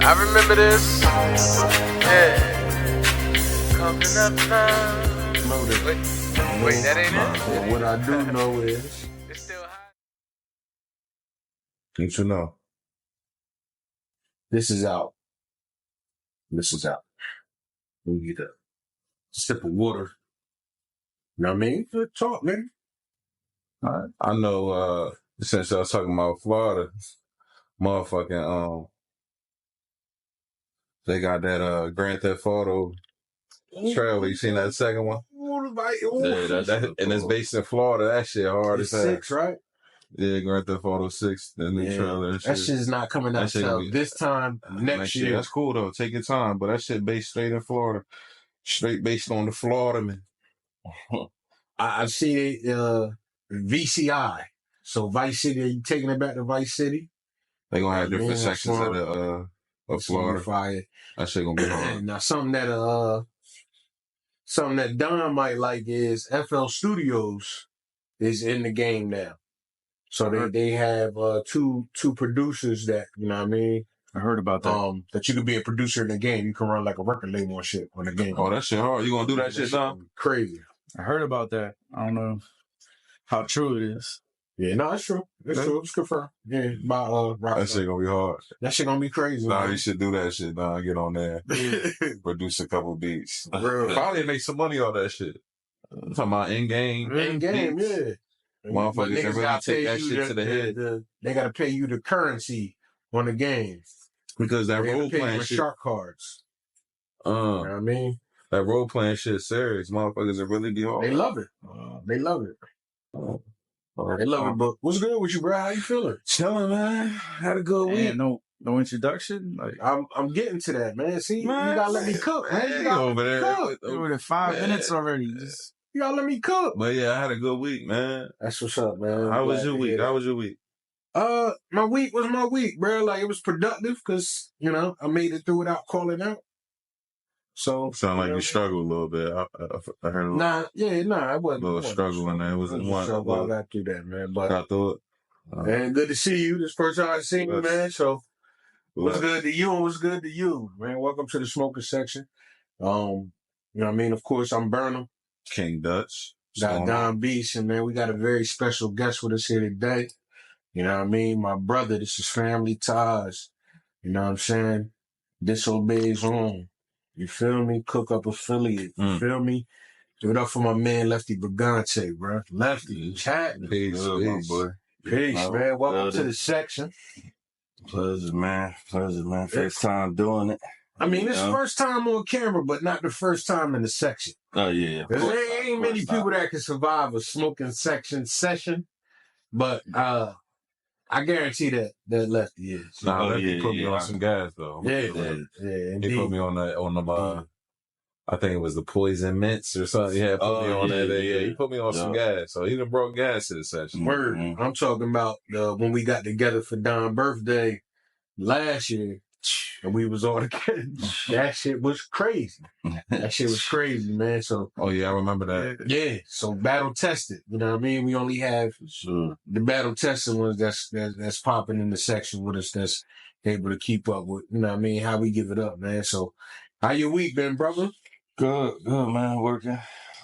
I remember this. Yeah. Coming up now. Wait, that ain't it? But what I do know is It's still hot. Need to know. This is out. This is out. We get a sip of water. You know what I mean? Good talk, man. All right. I know since I was talking about Florida, motherfucking they got that Grand Theft Auto trailer. You seen that second one? Yeah, and it's based in Florida. That shit hard as hell. 6, right? Yeah, Grand Theft Auto 6, the new trailer. That shit is not coming out till this time next year. That's cool though. Take your time, but that shit based straight in Florida, straight based on the Florida man. I see VCI. So Vice City, are you taking it back to Vice City? They gonna have different sections of Florida. That shit gonna be hard. Now something that Don might like is FL Studios is in the game now. So they have two producers that, you know what I mean? I heard about that. That you could be a producer in the game. You can run like a record label and shit on the game. Oh, that shit hard. You gonna do that shit, Don? Crazy. I heard about that. I don't know how true it is. Yeah, no, it's true. It's true. It's confirmed. Yeah, by Rockstar. That shit gonna be hard. That shit gonna be crazy. Nah, you should do that shit. Nah, get on there. Produce a couple beats. Probably make some money on that shit. I'm talking about in-game. In-game, yeah. Motherfuckers that really take that shit to the head. They gotta pay you the currency on the game. Because that role playing shit. Shark cards. You know what I mean? That role playing shit serious. Motherfuckers that really be hard. They love it. They love it. They love it, but what's good with you, bro? How you feeling? Chilling, man. Had a good week. No introduction. Like I'm getting to that, man. See, man, you gotta let me cook, man. You gotta let me cook. We're at 5 minutes already. You gotta let me cook. But yeah, I had a good week, man. That's what's up, man. How was your week? My week was my week, bro. Like it was productive because I made it through without calling out. So sound like you struggled a little bit. I heard a little. I wasn't. A little struggle in there. It wasn't one. I got through that, man. But got through it. And good to see you. This first time I've seen you, man. So what's good to you and what's good to you, man? Welcome to the Smokin Section. You know what I mean? Of course, I'm Burnem Dutch. Got Don Beast, and man, we got a very special guest with us here today. You know what I mean? My brother. This is family ties. You know what I'm saying? Disobeys on. You feel me? Cook Up affiliate. You feel me? Give it up for my man Lefty Brigantè, bro. Lefty, chatting. Peace, my boy. Peace, man. Welcome to the section. Pleasure, man. First time doing it. I mean, it's first time on camera, but not the first time in the section. Oh, yeah. There ain't many people that can survive a Smokin Section session, but I guarantee that Lefty is. Lefty put me on some gas though. Yeah. He put me on the I think it was the Poison Mints or something. Yeah, put me on that. Yeah, he put me on some gas. So he done brought gas to the session. Word. I'm talking about when we got together for Don's birthday last year. And we was all together. That shit was crazy. That shit was crazy, man. So I remember that. Yeah. So battle tested. You know what I mean? We only have the battle tested ones that's popping in the section with us that's able to keep up with, you know what I mean, how we give it up, man. So how your week been, brother? Good, man. Working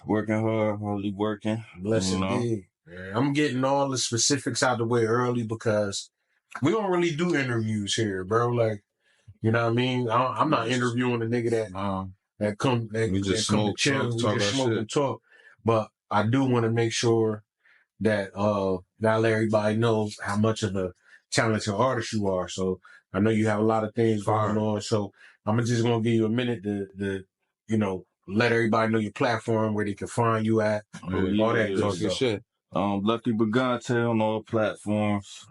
hard, really working. Blessed be. I'm getting all the specifics out the way early because we don't really do interviews here, bro. Like, you know what I mean? I'm not interviewing a nigga that come to chill, smoke and talk. But I do want to make sure that let everybody know how much of a talented artist you are. So I know you have a lot of things going on. So I'm just gonna give you a minute to let everybody know your platform, where they can find you at, all that good shit. Lefty Brigantè on all platforms.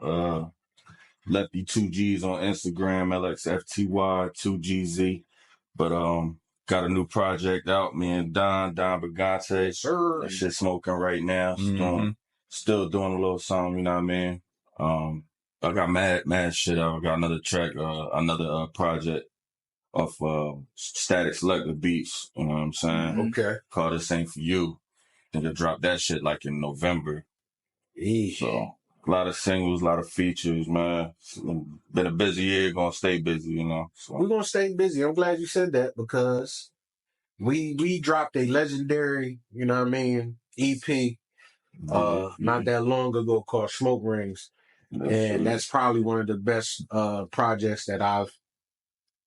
Lefty 2Gs on Instagram, LXFTY 2GZ. But got a new project out, me and Don Brigantè. Sure. That shit smoking right now. Still doing a little something, you know what I mean? I got mad shit out. I got another track, another project of Static Selector beats, you know what I'm saying? Okay. Called This Ain't For You. I think I dropped that shit like in November. Yeah. So A lot of singles, a lot of features, man. It's been a busy year, gonna stay busy, you know. So. We're gonna stay busy. I'm glad you said that because we dropped a legendary, you know what I mean, EP not that long ago called Smoke Ringz. And that's probably one of the best projects that I've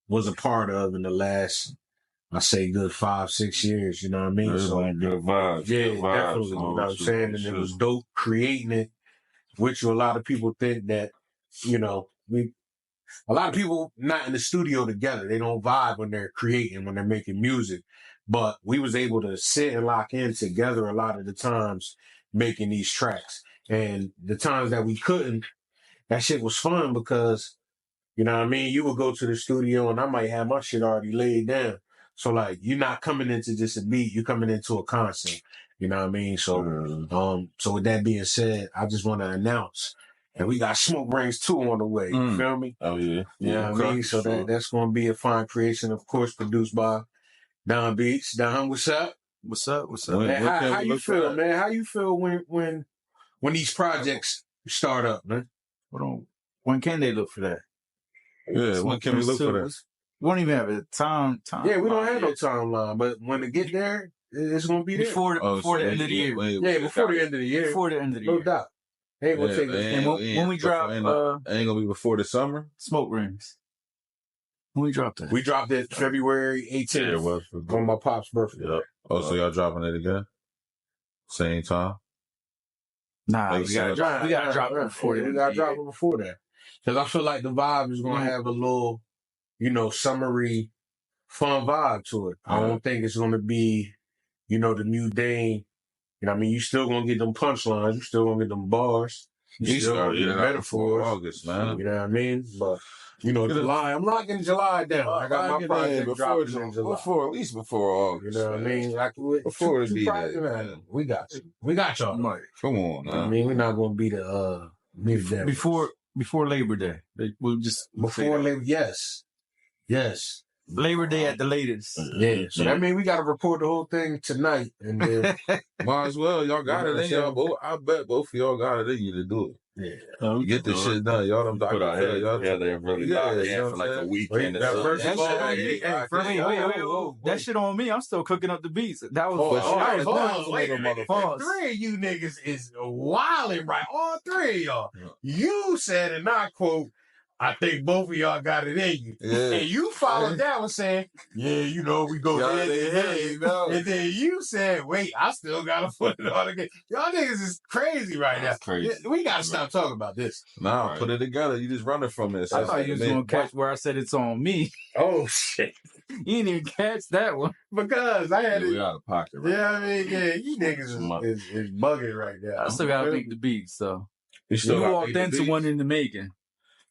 was a part of in the last, I say, good 5-6 years. You know what I mean? So good vibes. yeah, good vibes, definitely. You know what I'm saying? And it was dope creating it, which a lot of people think that, you know, a lot of people not in the studio together. They don't vibe when they're creating, when they're making music. But we was able to sit and lock in together a lot of the times making these tracks. And the times that we couldn't, that shit was fun because, you know what I mean? You would go to the studio and I might have my shit already laid down. So like, you're not coming into just a beat, you're coming into a concept. You know what I mean? So, so with that being said, I just want to announce and we got Smoke Ringz 2 on the way. You feel me? Oh, yeah. You know what I mean? So that's going to be a fine creation, of course, produced by Don Beats. Don, what's up? What's up? What's up? Man, how you feel, man? How you feel when these projects start up, man? Hold on. When can they look for that? Yeah, when can we look for that? We don't even have a time. Yeah, we don't have no timeline, but when it get there, it's going to be there. Before the end of the year. Yeah, before the end of the year. Before the end of the year. No doubt. Ain't gonna take it. And when we drop, ain't gonna be before the summer. Smoke Ringz. When we dropped that? We dropped it February 18th. Yeah, it was on my pop's birthday. Yep. Oh, so y'all dropping it again? Same time? Nah, we gotta drop it before that. We gotta drop it before that. Because I feel like the vibe is gonna have a little, you know, summery, fun vibe to it. I don't think it's gonna be, you know, the new Dane. You know what I mean? You still gonna get them punchlines. You still gonna get them bars. You still gonna get metaphors. August, man. You know what I mean? But, you know, July. I'm locking July down. I got my project dropping in July. At least before August. You know what I mean? Like, before it be that. We got you. We got y'all. Right. Come on, man. I mean, we're not gonna be the before Labor Day. We'll just before Labor. Yes. Labor Day at the latest. Yeah. So that means we got to record the whole thing tonight, and then might as well. Y'all got it in y'all. Both, I bet both of y'all got it in you to do it. Yeah. Get this shit done. Y'all them put our head together and really lock in for like a weekend. That shit on me. I'm still cooking up the beats. That was three of you niggas is wilding, right? All three of y'all. You said, and I quote, I think both of y'all got it in you. Yeah. And you followed that with saying, yeah, you know, we go head to head. And then you said, wait, I still got to put it all together. Y'all niggas is crazy right now. Crazy. We got to stop talking about this. Nah, put it together. You just running from this. I thought you was going to catch where I said it's on me. Oh, shit. You didn't even catch that one. Because I had it. We out of pocket. Right? Yeah, I mean, you niggas is bugging right now. I still got to make the beat, so. You walked into one in the making.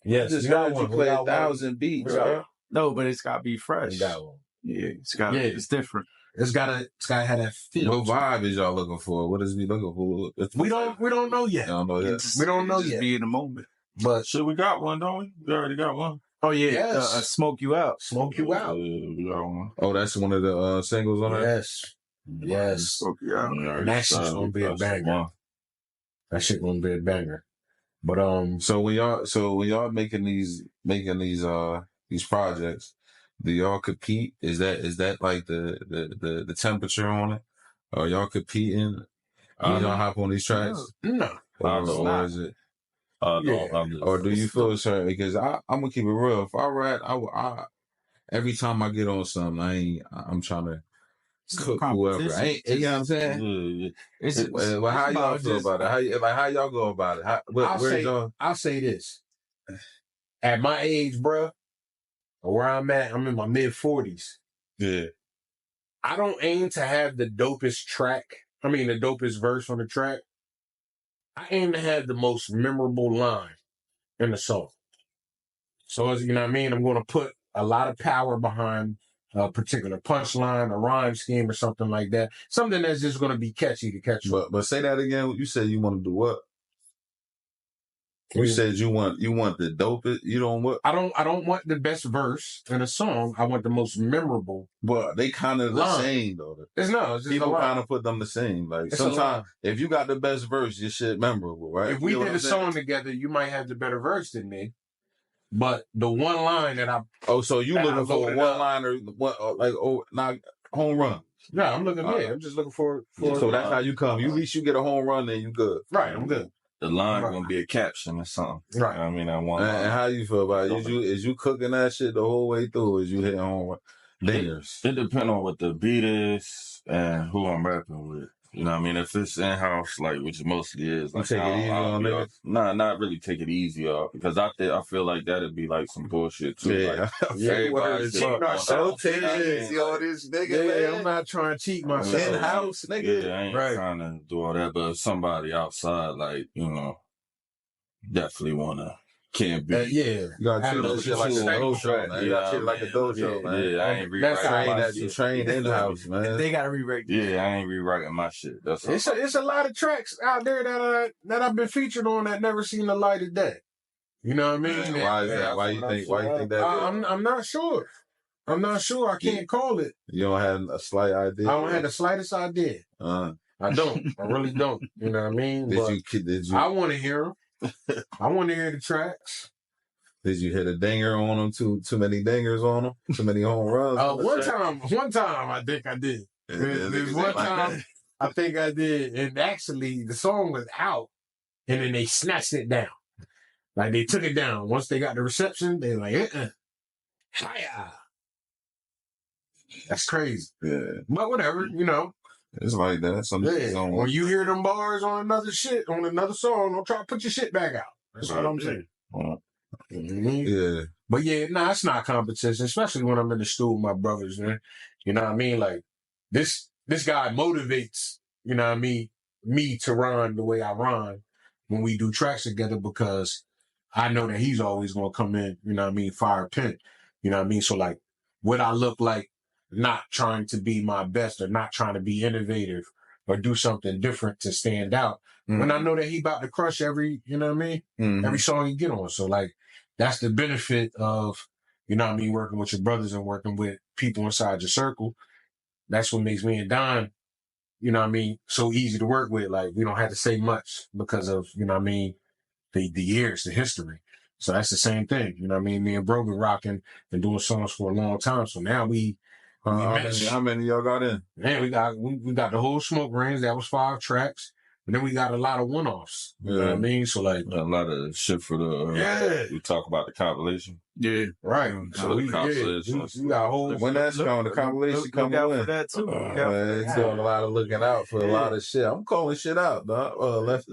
Yes, just got to play 1,000 beats, bro. No, but it's got to be fresh. Got one. Yeah, it's different. It's gotta have that feel. What vibe is y'all looking for? What is we looking for? We don't know yet. Don't know yet. We don't know yet. Be in the moment. But shit, we got one, don't we? We already got one. Oh yeah, yes. Smoke You Out. Smoke You Out. We got one. Oh, that's one of the singles on there. Yes. Smoke You Out. And that shit's gonna be a banger. That shit gonna be a banger. But so when y'all making these projects, do y'all compete? Is that like the temperature on it? Are y'all competing? Y'all hop on these tracks? No. Or is it? Or do you feel certain? Because I'm gonna keep it real. If I rap, I every time I get on something, I'm trying to cook whoever. You know what I'm saying? Well, how y'all feel about it? How y'all go about it? I'll say this. At my age, bruh, or where I'm at, I'm in my mid-40s. Yeah. I don't aim to have the dopest the dopest verse on the track. I aim to have the most memorable line in the song. So, as you know what I mean, I'm going to put a lot of power behind a particular punchline, a rhyme scheme, or something like that. Something that's just going to be catchy to catch. But say that again. You said you want to do what? You said you want the dopest. You don't what? I don't want the best verse in a song. I want the most memorable. But they kind of the same though. It's just people kind of put them the same. Like sometimes if you got the best verse, your shit memorable, right? If we did a song together, you might have the better verse than me. But the one line that so you looking for a one liner, not home run? Yeah, I'm looking. I'm just looking for. So that's how you come. You at least you get a home run, then you good. Right, I'm good. The line gonna be a caption or something. Right. I mean, I want. And how you feel about it? Is you cooking that shit the whole way through? Or is you hitting home dingers? It depends on what the beat is and who I'm rapping with. You know what I mean? If it's in-house, like, which mostly is. Like, you take it easy on niggas? Nah, not really take it easy off. Because I feel like that'd be, like, some bullshit, too. Yeah. Everybody so take it easy on this nigga, man. I'm not trying to cheat myself. In-house, nigga. Yeah, I ain't trying to do all that. But if somebody outside, like, you know, definitely want to can't be. You gotta treat that shit like a dojo, man. You gotta treat it like a dojo, man. Yeah, I ain't rewriting my shit. You trained in the house, man. They gotta rewrite. Yeah, I ain't rewriting my shit. That's it's a lot of tracks out there that I've been featured on that never seen the light of day. You know what I mean? Why is that? Why you think that? I'm not sure. I'm not sure. I can't call it. You don't have a slight idea? I don't have the slightest idea. I don't. I really don't. You know what I mean? Did you? I want to hear them. I want to hear the tracks. Did you hit a dinger on them? Too many dingers on them? Too many home runs? One time I think I did. There's one time I think I did, and actually the song was out, and then they snatched it down. Like they took it down. Once they got the reception, they like, hiya. That's crazy. Yeah. But whatever, you know. It's like that. When you hear them bars on another song, don't try to put your shit back out. That's what I'm saying. Yeah. But it's not competition, especially when I'm in the studio with my brothers, man. You know what I mean? Like, this guy motivates, you know what I mean, me to rhyme the way I rhyme when we do tracks together because I know that he's always going to come in, you know what I mean, fire pin. You know what I mean? So, like, what I look like not trying to be my best or not trying to be innovative or do something different to stand out. When I know that he about to crush every, you know what I mean? Every song he get on. So like, that's the benefit of, you know what I mean, working with your brothers and working with people inside your circle. That's what makes me and Don, you know what I mean, so easy to work with. Like, we don't have to say much because of, you know what I mean, the years, the history. So that's the same thing. You know what I mean? Me and Bro been rocking and doing songs for a long time. So now how many y'all got in? Man, we got the whole Smoke Rings. That was 5 tracks. And then we got a lot of one-offs. You know what I mean? So like a lot of shit for the we talk about the compilation. Yeah. Right. So we got a whole when that's coming, the compilation coming in. For that too. It's doing a lot of looking out for a lot of shit. I'm calling shit out, dog. Lefty.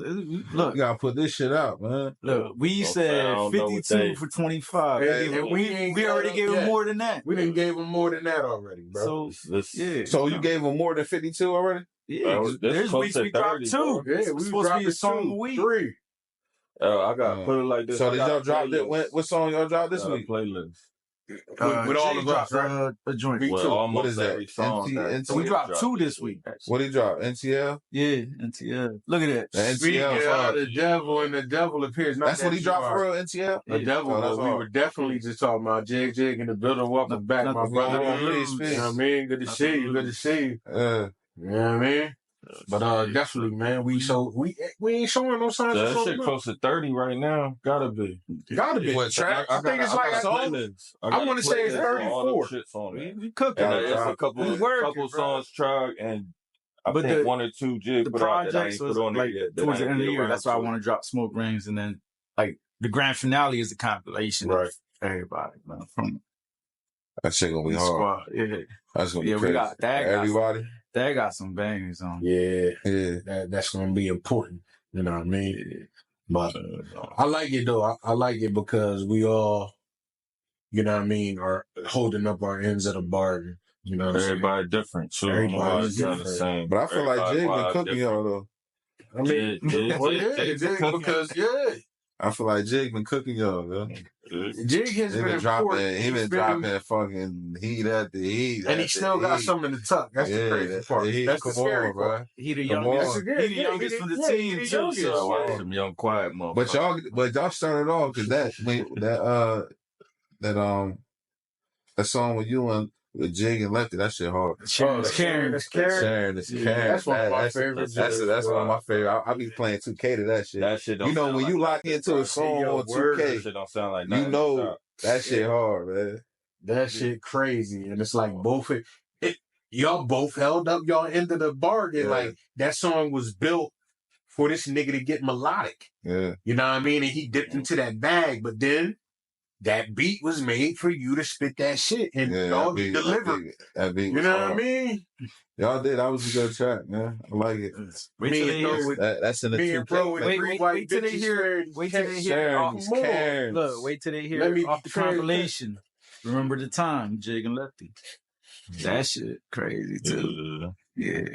Look, you gotta put this shit out, man. Look, we said 52 for 25. And we already gave him more than that. We didn't gave him more than that already, bro. So you gave him more than 52 already? Yeah, there's weeks we dropped 2. Yeah, we supposed to be a song a week. 3. I got put it like this. So did y'all drop it? What song y'all dropped this week? Playlist. With all of us, right? A joint. What is that? So we dropped 2 this week. What did he drop? NTL? Yeah, NTL. Look at that. The NTL. The devil and the devil appears. That's what he dropped for real, NTL? The devil. We were definitely just talking about Jig and the builder. Welcome back, my brother. You know what I mean? Good to see you. Good to see you. You know what I mean? But definitely, man, we ain't showing no signs of that shit close to 30 right now. Gotta be. What track? I think it's like I want to say it's 34. We cooking. It's a couple songs track and I think 1 or 2 jigs. The projects was like towards the end of the year. That's why I want to drop Smoke Rings, and then like the grand finale is the compilation of everybody, man. From that shit gonna be hard. Yeah, that's gonna be crazy. We got that. Everybody. That got some bangers on. Yeah. That's gonna be important. You know what I mean? But I like it though. I like it because we all, you know what I mean, are holding up our ends of the bargain. You know what I'm saying? Everybody different too. Everybody's different. The same. But I feel like Jig been cooking y'all though. I mean, because I feel like Jig been cooking y'all, yo. Jig has been dropping. He been dropping fucking heat after heat, and he still got something to tuck. That's the crazy part. That's the scary part. He the youngest. He the youngest from the team too. So some young quiet motherfucker. But y'all started off because that song with you and with Jig and Lefty, that shit hard. Sharon. That's one of my favorites. That's one of my favorite. I be playing 2K to that shit. That shit don't when like you lock into a song on 2K, that shit don't sound like nothing. That shit hard, man. That shit crazy. And it's like y'all both held up y'all end of the bargain. Yeah. Like that song was built for this nigga to get melodic. Yeah. You know what I mean? And he dipped into that bag, but then that beat was made for you to spit that shit and y'all delivered. That beat you know what I mean? Y'all did. That was a good track, man. I like it. That's in the 2K. Wait till they hear. Wait till they hear. Look, wait till they hear off the compilation. Remember the time, Jig and Lefty. That shit crazy too. Yeah.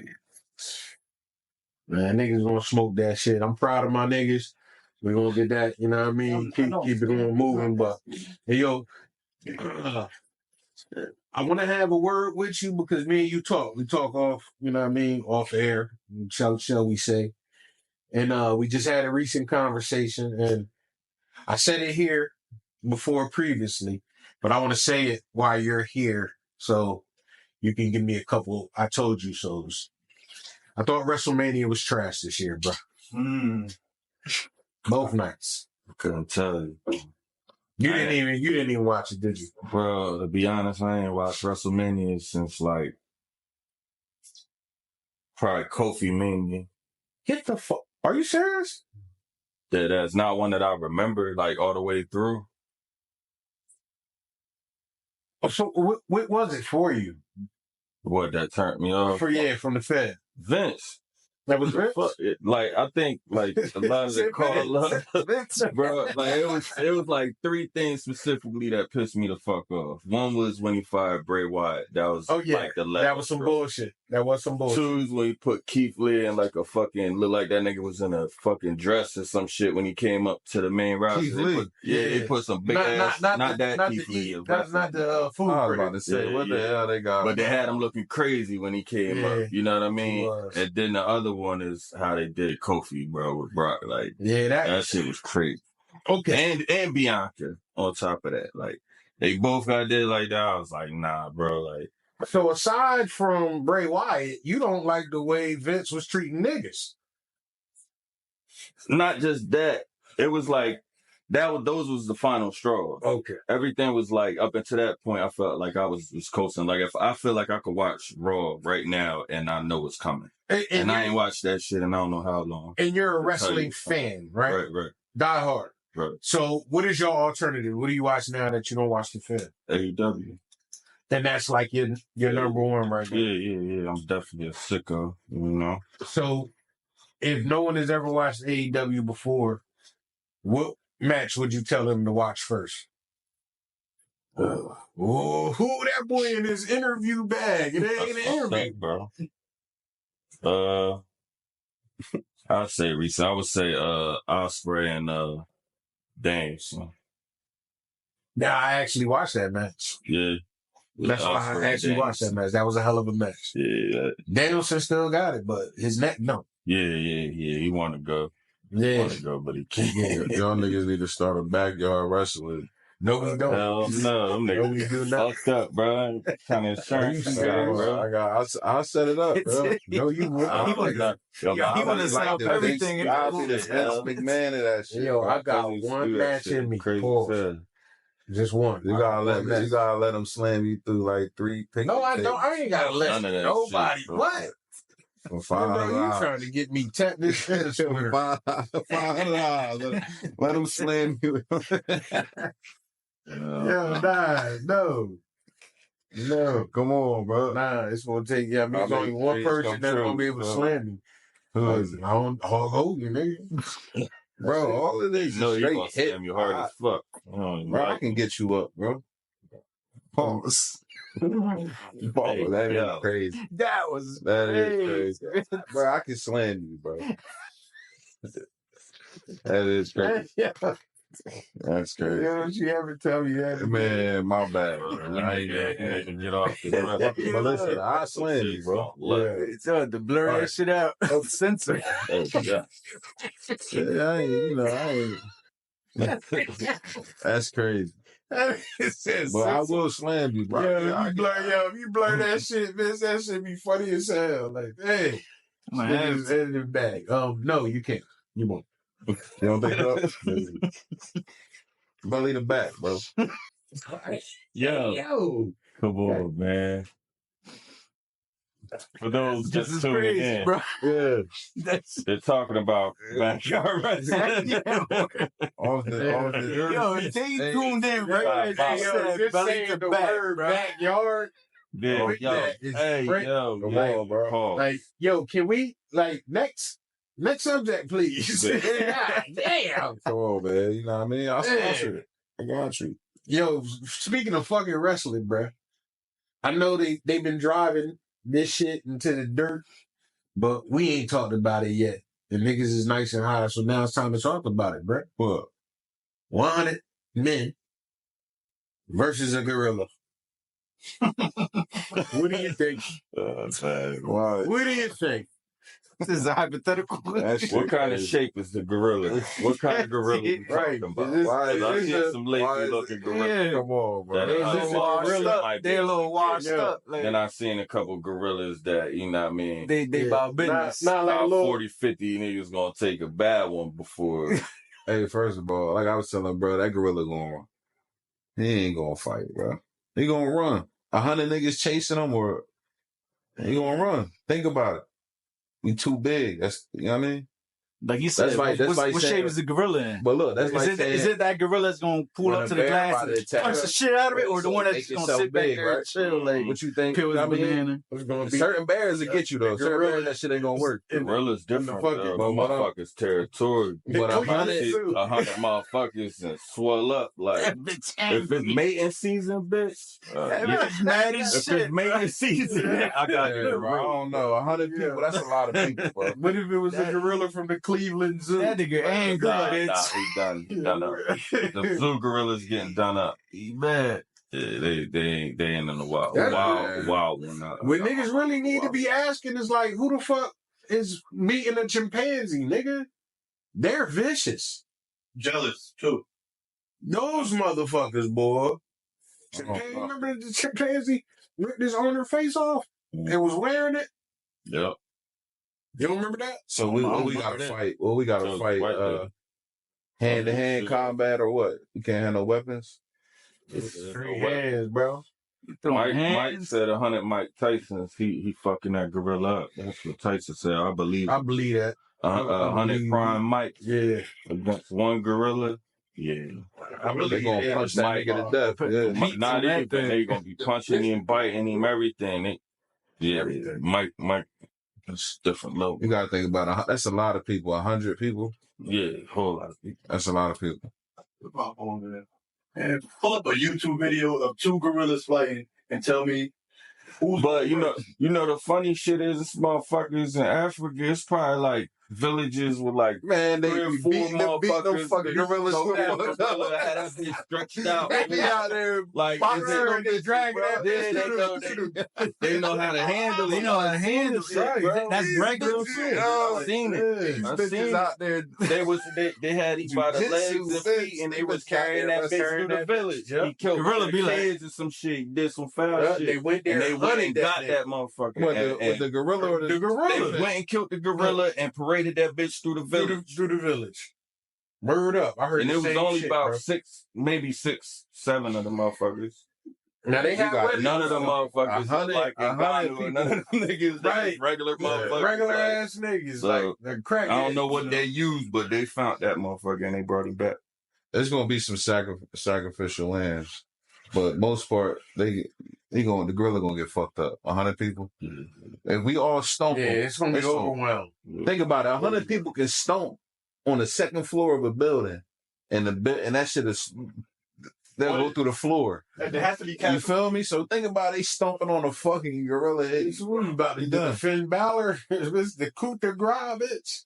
Man, niggas gonna smoke that shit. I'm proud of my niggas. We're gonna get that, you know what I mean? Keep it on moving, but hey yo, I wanna have a word with you because me and you talk. We talk off, you know what I mean, off air, shall we say. And we just had a recent conversation and I said it here before previously, but I wanna say it while you're here so you can give me a couple I told you so's. I thought WrestleMania was trash this year, bro. Both nights. I couldn't tell you. You didn't even watch it, did you? Bro, to be honest, I ain't watched WrestleMania since like probably Kofi Mania. Get the fuck. Are you serious? That's not one that I remember like all the way through. Oh, so what was it for you? What that turned me off? From the Fed. Vince. That was Vince? Like, I think, like, a lot of the call love, bro, like, it was like three things specifically that pissed me the fuck off. One was when he fired Bray Wyatt. That was, like, the last. That was some bullshit. That was some bullshit. Two was when he put Keith Lee in, like, a fucking, looked like that nigga was in a fucking dress or some shit when he came up to the main roster. Keith Lee? They put some big ass, not that Keith Lee. That's not the food I was about to say, what the hell they got? But they had him looking crazy when he came up. You know what I mean? And then the other one is how they did Kofi, bro, with Brock. Like, that shit was crazy. Okay. And Bianca on top of that. Like, they both got there like that. I was like, nah, bro. Like, so aside from Bray Wyatt, you don't like the way Vince was treating niggas. Not just that. It was like, those was the final straw. Okay. Everything was like, up until that point, I felt like I was coasting. Like, if I feel like I could watch Raw right now and I know it's coming. And I ain't watched that shit in I don't know how long. And you're a wrestling fan, right? Right. Die hard. Right. So what is your alternative? What do you watch now that you don't watch the Fed? AEW. Then that's like your number one right now. Yeah. I'm definitely a sicko, you know? So if no one has ever watched AEW before, what match would you tell them to watch first? Who that boy in his interview bag? It ain't an interview, bro. I'd say recent. I would say Ospreay and Dames. Now I actually watched that match. Yeah. That's why I actually watched that match. That was a hell of a match. Yeah. Danielson still got it, but his neck, no. Yeah. He want to go. Yeah. He want to go, but he can't. Y'all niggas need to start a backyard wrestling. No, we don't. Hell no, them niggas do not. fucked up, bro. Kind of insurance, bro. I'll set it up, bro. No, you won't. He want to set up everything. I'll be the McMahon of that shit. Yo, I got one match in me. Just one. You gotta let them slam you through like 3 picks. No, I don't. I ain't gotta let nobody. Shit, what? For $5. You trying to get me tetanus? $5. Let them slam you. No. Come on, bro. Nah, it's gonna take. Yeah, I mean, it's only one person that's gonna be able to slam me. I don't Hulk Hogan, nigga. Bro, all of these no, straight you gonna hit. slam you hard as fuck. Bro, I can get you up, bro. Pause. Bro, that is crazy. That is crazy. Bro, I can slam you, bro. That is crazy. That's crazy. You know, she ever tell me that? Man, my bad, bro. I ain't get off the But listen, I slam you, bro. So to blur that shit out. Censor. Yeah, I ain't. That's crazy. But I will slam you, bro. If you blur that shit, bitch, that shit be funny as hell. Like, hey, niggas in the bag. No, you can't. You won't. You don't think so? Belly the back, bro. Yo. Come on, man. For those just tuning in, bro. Yeah. They're talking about backyard wrestling. Yo, they tuned in, right? Just saying the word backyard. Yeah, Hey, yo, come on, bro. Like, yo, can we, like, next subject, please? Damn. Come on, man. You know what I mean? I sponsor it. I got you. Yo, speaking of fucking wrestling, bro, I know they've been driving this shit into the dirt, but we ain't talked about it yet. The niggas is nice and high, so now it's time to talk about it, bro. What? 100 men versus a gorilla. What do you think? Why? What do you think? This is a hypothetical. What kind of shape is the gorilla? What kind of gorilla we talking about? I see some lazy looking gorillas. Yeah. Come on, bro. They're a little washed up. Like, then I seen a couple gorillas that, you know what I mean? They about business. Not like about a little 40, 50 niggas gonna take a bad one before. Hey, first of all, like I was telling bro, that gorilla gonna run. He ain't gonna fight, bro. He gonna run. 100 niggas chasing him, or he gonna run. Think about it. We too big. That's, you know what I mean? Like you said, what shape is the gorilla in? But look, that's is it that gorilla that's gonna pull up to the glass and punch the shit out of it, or the one that's gonna sit back there and chill? Like, what you think? Peel his banana. Certain bears will get you though. Certain bears, that shit ain't gonna work. Gorillas different, but motherfuckers territory. But 100 motherfuckers and swell up like. If it's mating season, bitch. Mad as shit. If it's mating season, I got you. I don't know. 100 people. That's a lot of people, bro. What if it was a gorilla from the Cleveland Zoo? That nigga angry, bitch. He done up. The zoo gorillas getting done up. He mad. Yeah, they ain't in the wild one. What niggas really need to be asking is like, who the fuck is meeting a chimpanzee, nigga? They're vicious. Jealous, too. Those motherfuckers, boy. Remember the chimpanzee ripped his owner face off and was wearing it? Yep. You don't remember that? So we gotta fight. Well, we gotta fight hand-to-hand combat or what? You can't have no weapons? It's 3 hands, bro. Mike said 100 Mike Tyson's, he fucking that gorilla up. That's what Tyson said. I believe that. 100 prime Mike. Yeah. Against one gorilla. Yeah. I believe they gonna punch that nigga to death. Yeah. Not anything. They gonna be punching him, biting him, everything. Mike, it's different level. You gotta think about that's a lot of people. 100 people. Yeah, a whole lot of people. That's a lot of people. And pull up a YouTube video of 2 gorillas fighting and tell me who's. But you know the funny shit is, this motherfuckers in Africa, it's probably like villages with like they 3 or 4 motherfuckers. Fucking gorillas. So that gorilla had that bitch stretched out. They out there like dragging that. They know how to handle it. They know how to handle it. That's regular shit. I seen it. I seen it. Out there. They had each by the legs and feet, and they was carrying that bitch through the village. He killed gorilla be like kids and some shit. He did some foul shit. They went there and they went and got that motherfucker. With the gorilla or the gorilla? They went and killed the gorilla and paraded that bitch through the village. Through the village. Word up. I heard and the it was same only shit, about bro. 6, maybe 6, 7 of the motherfuckers. Now they got none of them motherfuckers 100, like 100 people. None of them niggas, right? Regular motherfuckers. Regular ass niggas. So, like they're crack. I don't know what they used, but they found that motherfucker and they brought him back. There's gonna be some sacrificial lambs, but most part the gorilla gonna get fucked up. 100 people. If we all stomp them, it's gonna be overwhelmed. Think about it. 100 people can stomp on the second floor of a building, and that shit is they'll go through the floor. There has to be You feel me? So think about it, they stomping on a fucking gorilla head. What you about to do? Finn Balor? It's the coup de grace, bitch.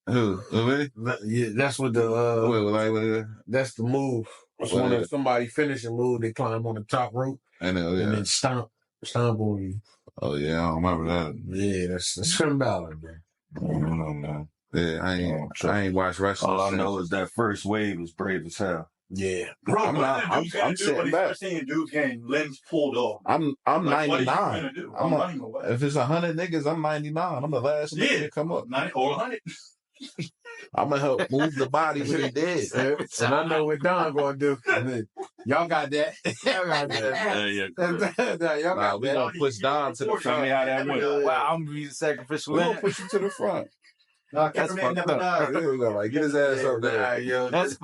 Who? Me? Yeah, that's what that's the move. It's when somebody finish a move, they climb on the top rope and then stomp on you. Oh yeah, I don't remember that. Yeah, that's Finn Balor, man. I don't know, man. Yeah, I ain't watched wrestling. All I know is that first wave was brave as hell. Yeah, bro. I'm sitting back. Seeing dudes getting limbs pulled off. I'm 99. If it's 100 niggas, I'm 99. I'm the last nigga to come up. 90 or 100. I'm gonna help move the body when they dead. And I know what Don gonna do. Y'all got that. Y'all got that. Y'all got we gonna push Don to the front. How that went. Wow, I'm gonna be the sacrificial line. lamb. We're gonna push him to the front. That's fucked up. Like, get his ass up there. That's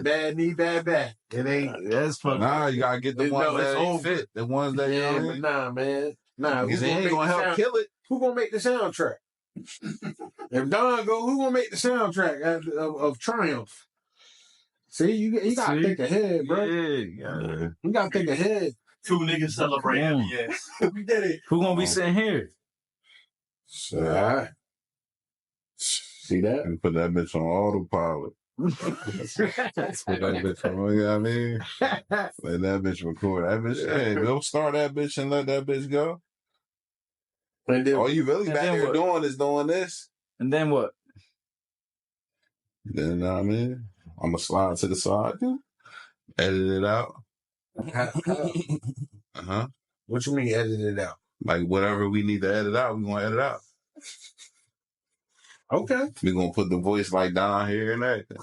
bad knee, bad back. It ain't. That's fucked up. Nah, you gotta get the ones that ain't fit. The ones that ain't. Nah, man. Nah, because they ain't gonna help kill it. Who gonna make the soundtrack? If Don go, who gonna make the soundtrack of Triumph? See, you gotta think ahead, bro. Yeah. You gotta think ahead. 2 niggas celebrating. Yes, we did it. Who gonna be sitting here? All right. See that? And put that bitch on autopilot. Put that bitch on, you know what I mean? Let that bitch record. That bitch, hey, we'll start that bitch and let that bitch go. And then, all you really back there doing is doing this. And then what? Then, you know what I mean? I'm going to slide to the side, dude. Edit it out. What you mean edit it out? Like, whatever we need to edit out, we going to edit out. Okay. We're going to put the voice like down here and everything.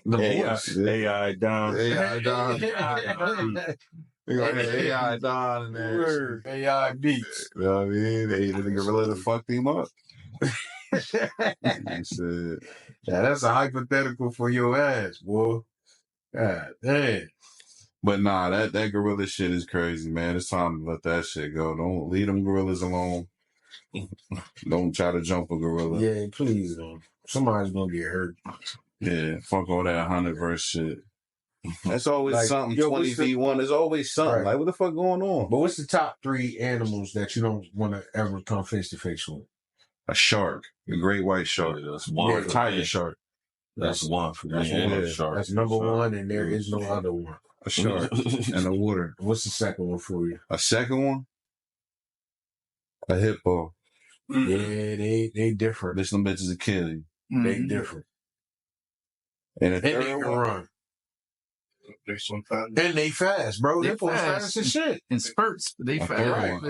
AI down. AI down. We're going to have AI down and there. AI beats. You know what I mean? They the gorilla that fucked him up. He said, yeah, that's a hypothetical for your ass, boy. God damn. But nah, that gorilla shit is crazy, man. It's time to let that shit go. Don't leave them gorillas alone. Don't try to jump a gorilla. Yeah, please don't. Somebody's gonna get hurt. Yeah, fuck all that 100 verse shit. That's always like, something. 20v1. There's always something. Right. Like, what the fuck going on? But what's the top 3 animals that you don't want to ever come face to face with? A shark, a great white shark. That's one. Or a tiger shark. That's one for me. That's number one, and there is no other one. A shark and the water. What's the second one for you? A second one? A hippo. Yeah, they different. Bitch, them bitches will kill you. They different. And a they third can one? Run. And they fast, bro. They fast as shit. In spurts. They fast.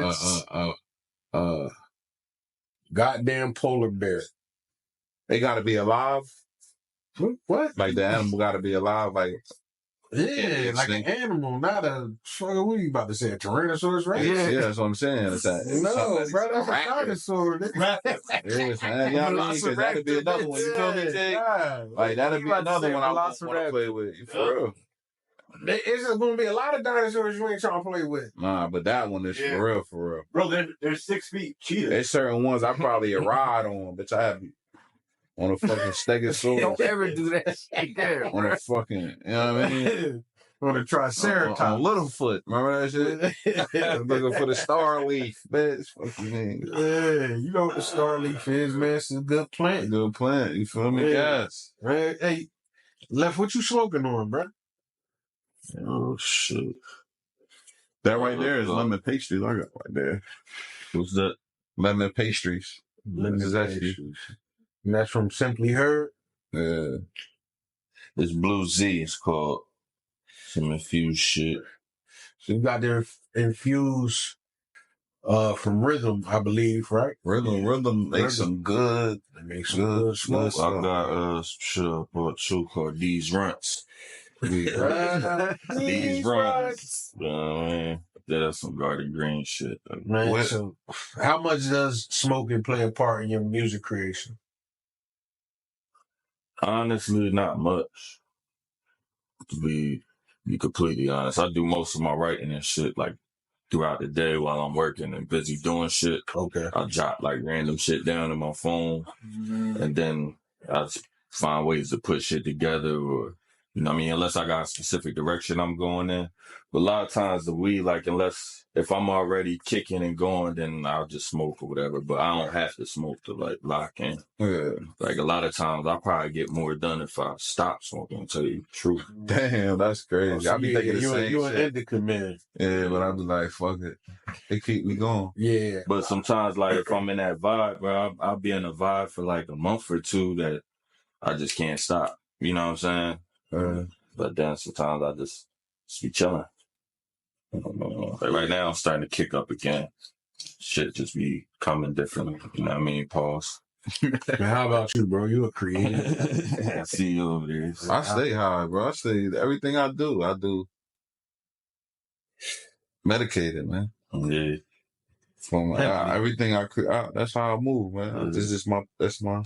Right. Goddamn polar bear. They gotta be alive? What? Like the animal gotta be alive, like yeah, like an animal, not a fucking. What are you about to say? A Tyrannosaurus Rex? Yeah, that's what I'm saying. It's that, no, bro, that's a dinosaur. Yes, man. You know what I mean? Because that'd be another one. You feel me, Jake? Like that'd be another one I want to play with. For real. It's just gonna be a lot of dinosaurs you ain't trying to play with. Nah, but that one is for real, for real. Bro, they're 6 feet. Cheetahs. There's certain ones I probably ride on, bitch. I have on a fucking stegosaurus. Don't ever do that shit there. On a fucking, you know what I mean? On a triceratops. On Littlefoot. Remember that shit? Looking for the star leaf. Bitch, fucking thing. Yeah, you know what the star leaf is, man. It's a good plant. Good plant. You feel me? Yes. Right. Hey, Left, what you smoking on, bro? Oh, shit. That right there is lemon pastries I got right there. What's that? Lemon pastries. Lemon pastries. And that's from Simply Herb? Yeah. It's Blue Z, it's called. Some infused shit. So you got their infused from Rhythm, I believe, right? Rhythm makes some good. They make some good smoke. I got shit I bought too called These Runts. These Runts. Man. That's some Garden Green shit. Man, so how much does smoking play a part in your music creation? Honestly, not much. To be completely honest, I do most of my writing and shit like throughout the day while I'm working and busy doing shit. Okay. I jot like random shit down in my phone, and then I just find ways to put shit together or You know what I mean? Unless I got a specific direction I'm going in. But a lot of times the weed, like, if I'm already kicking and going, then I'll just smoke or whatever. But I don't have to smoke to, like, lock in. Yeah. Like, a lot of times I'll probably get more done if I stop smoking, to tell you the truth. Damn, that's crazy. I be thinking the same you shit. an indica man. Yeah, but I be like, fuck it. It keep me going. Yeah. But sometimes, like, if I'm in that vibe, bro, I'll be in a vibe for, like, a month or two that I just can't stop. You know what I'm saying? But then sometimes I just be chilling. Like right now, I'm starting to kick up again. Shit just be coming differently. You know what I mean? Pause. Man, how about you, bro? You a creative. I see you over there. I stay high, bro. Everything I do medicated, man. Yeah. From everything that's how I move, man. That's my.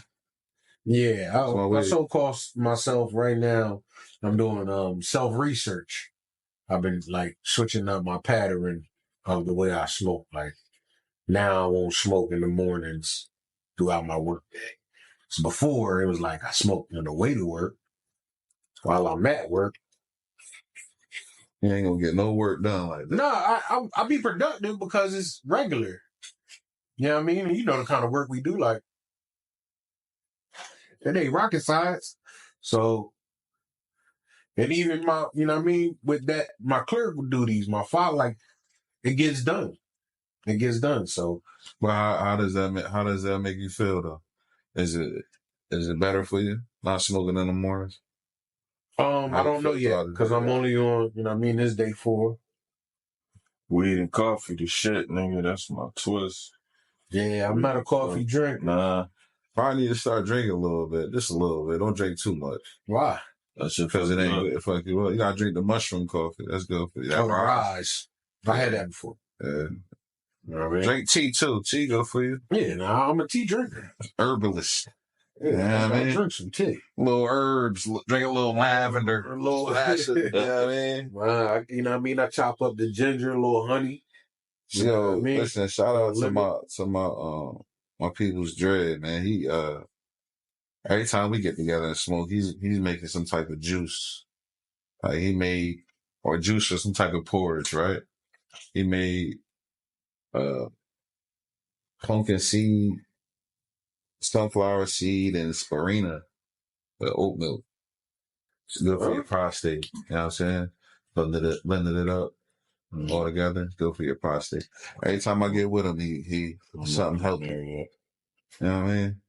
Yeah, I so-called myself right now. I'm doing self-research. I've been like switching up my pattern of the way I smoke. Like now I won't smoke in the mornings throughout my workday. So before it was like I smoked on the way to work while I'm at work. You ain't gonna get no work done like that. No, I be productive because it's regular. You know what I mean? And you know the kind of work we do, like it ain't rocket science. So, and even my, you know what I mean, with that, my clerical duties, my file, like it gets done. It gets done. So, but how does that make you feel though? Is it better for you not smoking in the mornings? I don't know yet because I'm only on, you know what I mean, this day 4. Weed and coffee, the shit, nigga. That's my twist. Yeah, I'm not a coffee drinker. Nah. Probably need to start drinking a little bit, just a little bit. Don't drink too much. Why? That's just because it ain't good. Fuck you. Well, you gotta drink the mushroom coffee. That's good for you. That rise. I had that before. Yeah. You know what I mean? Drink tea too. Tea good for you. Yeah, nah, I'm a tea drinker. Herbalist. Yeah, I mean, drink some tea. Little herbs. Drink a little lavender. A little acid. You know what I mean? Well, you know what I mean? I chop up the ginger, a little honey. You know what I mean? Listen, shout out to my people's dread, man. He every time we get together and smoke, he's making some type of juice. Like he made or juice or some type of porridge, right? He made pumpkin seed, sunflower seed, and spirina with oat milk. It's good for your prostate. You know what I'm saying? Blended it up all together. It's good for your prostate. Every time I get with him, he something healthy. You know what I mean?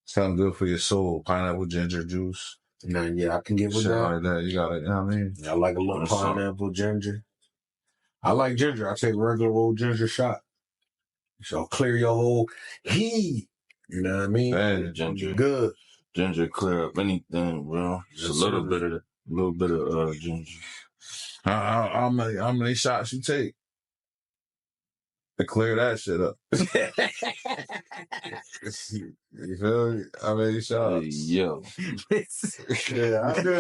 Something good for your soul. Pineapple ginger juice. Nah, yeah, I can get with shit that. Like that. You got it. You know what I mean? I like a little pineapple ginger. I like ginger. I take regular old ginger shot. So clear your whole heat. You know what I mean? Man, ginger. Good. Ginger clear up anything, bro. Just a little bit of ginger. How many shots you take to clear that shit up? You feel me? How many shots? Yo. Yeah, I do.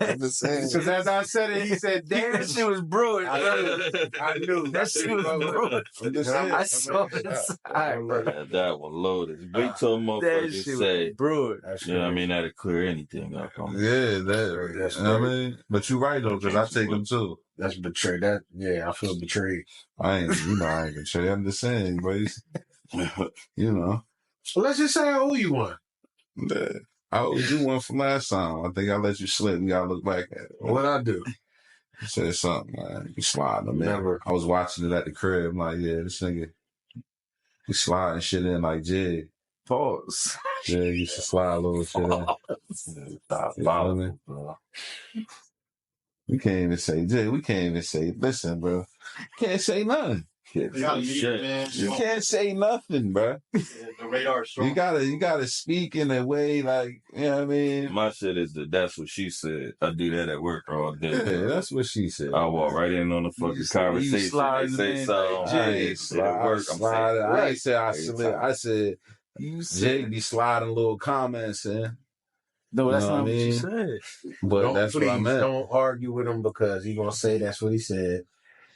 I'm just saying. Because as I said it, he said, damn, that shit was brewing. I knew. That shit was brewing. I saw it inside. That one loaded. Wait till a motherfucker say, brewing. You know what I mean? That'll clear anything up. Yeah, that's you know what I mean? But you right though, because I take them too. That's betrayed. I feel betrayed. I ain't betrayed. I'm just saying, boys. You know. So let's just say I owe you one. Yeah. I owe you one from last time. I think I let you slip. You gotta look back at it. What'd I do? You said something, man. You sliding them in. Never. I was watching it at the crib. I'm like, yeah, this nigga, he sliding shit in like Jig. Pause. Jig used to slide a little shit in. Bro. We can't even say, Jig, listen, bro. Can't say nothing. You can't say nothing, bro. The radar strong. You gotta speak in a way like, you know what I mean? My shit is that's what she said. I do that at work all day. Yeah, that's what she said. I walk right in on the fucking conversation. They say something. I ain't say I slid. I said Jake be sliding little comments in. No, that's not what you said. But that's what I meant. Don't argue with him because he's gonna say that's what he said.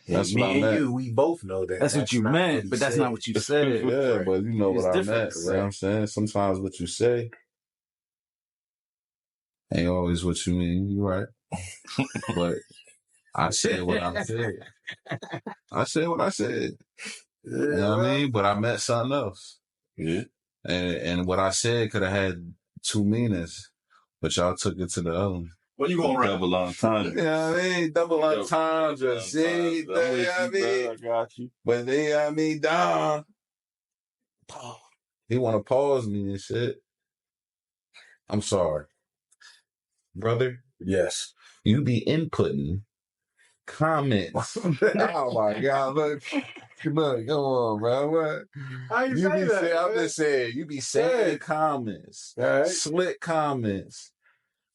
That's me what I meant. and you, we both know that. That's what you meant, but that's not what you said. Yeah, but you know It's what I different, meant. You know what I'm saying? Sometimes what you say Ain't always what you mean. You right. But I said what I said. I said what I said. You know what I mean? But I meant something else. Yeah. And what I said could have had two meanings, but y'all took it to the other one. What you gonna rap? Double entendre. You know what I mean? Double entendre. See, you know what I mean? I got you. But they, I mean, down. He want to pause me and shit. I'm sorry. Brother, Yes. you be inputting comments. Oh my God, look, come on, bro. What? How you say be that? saying, I'm just saying, you be saying comments, slick comments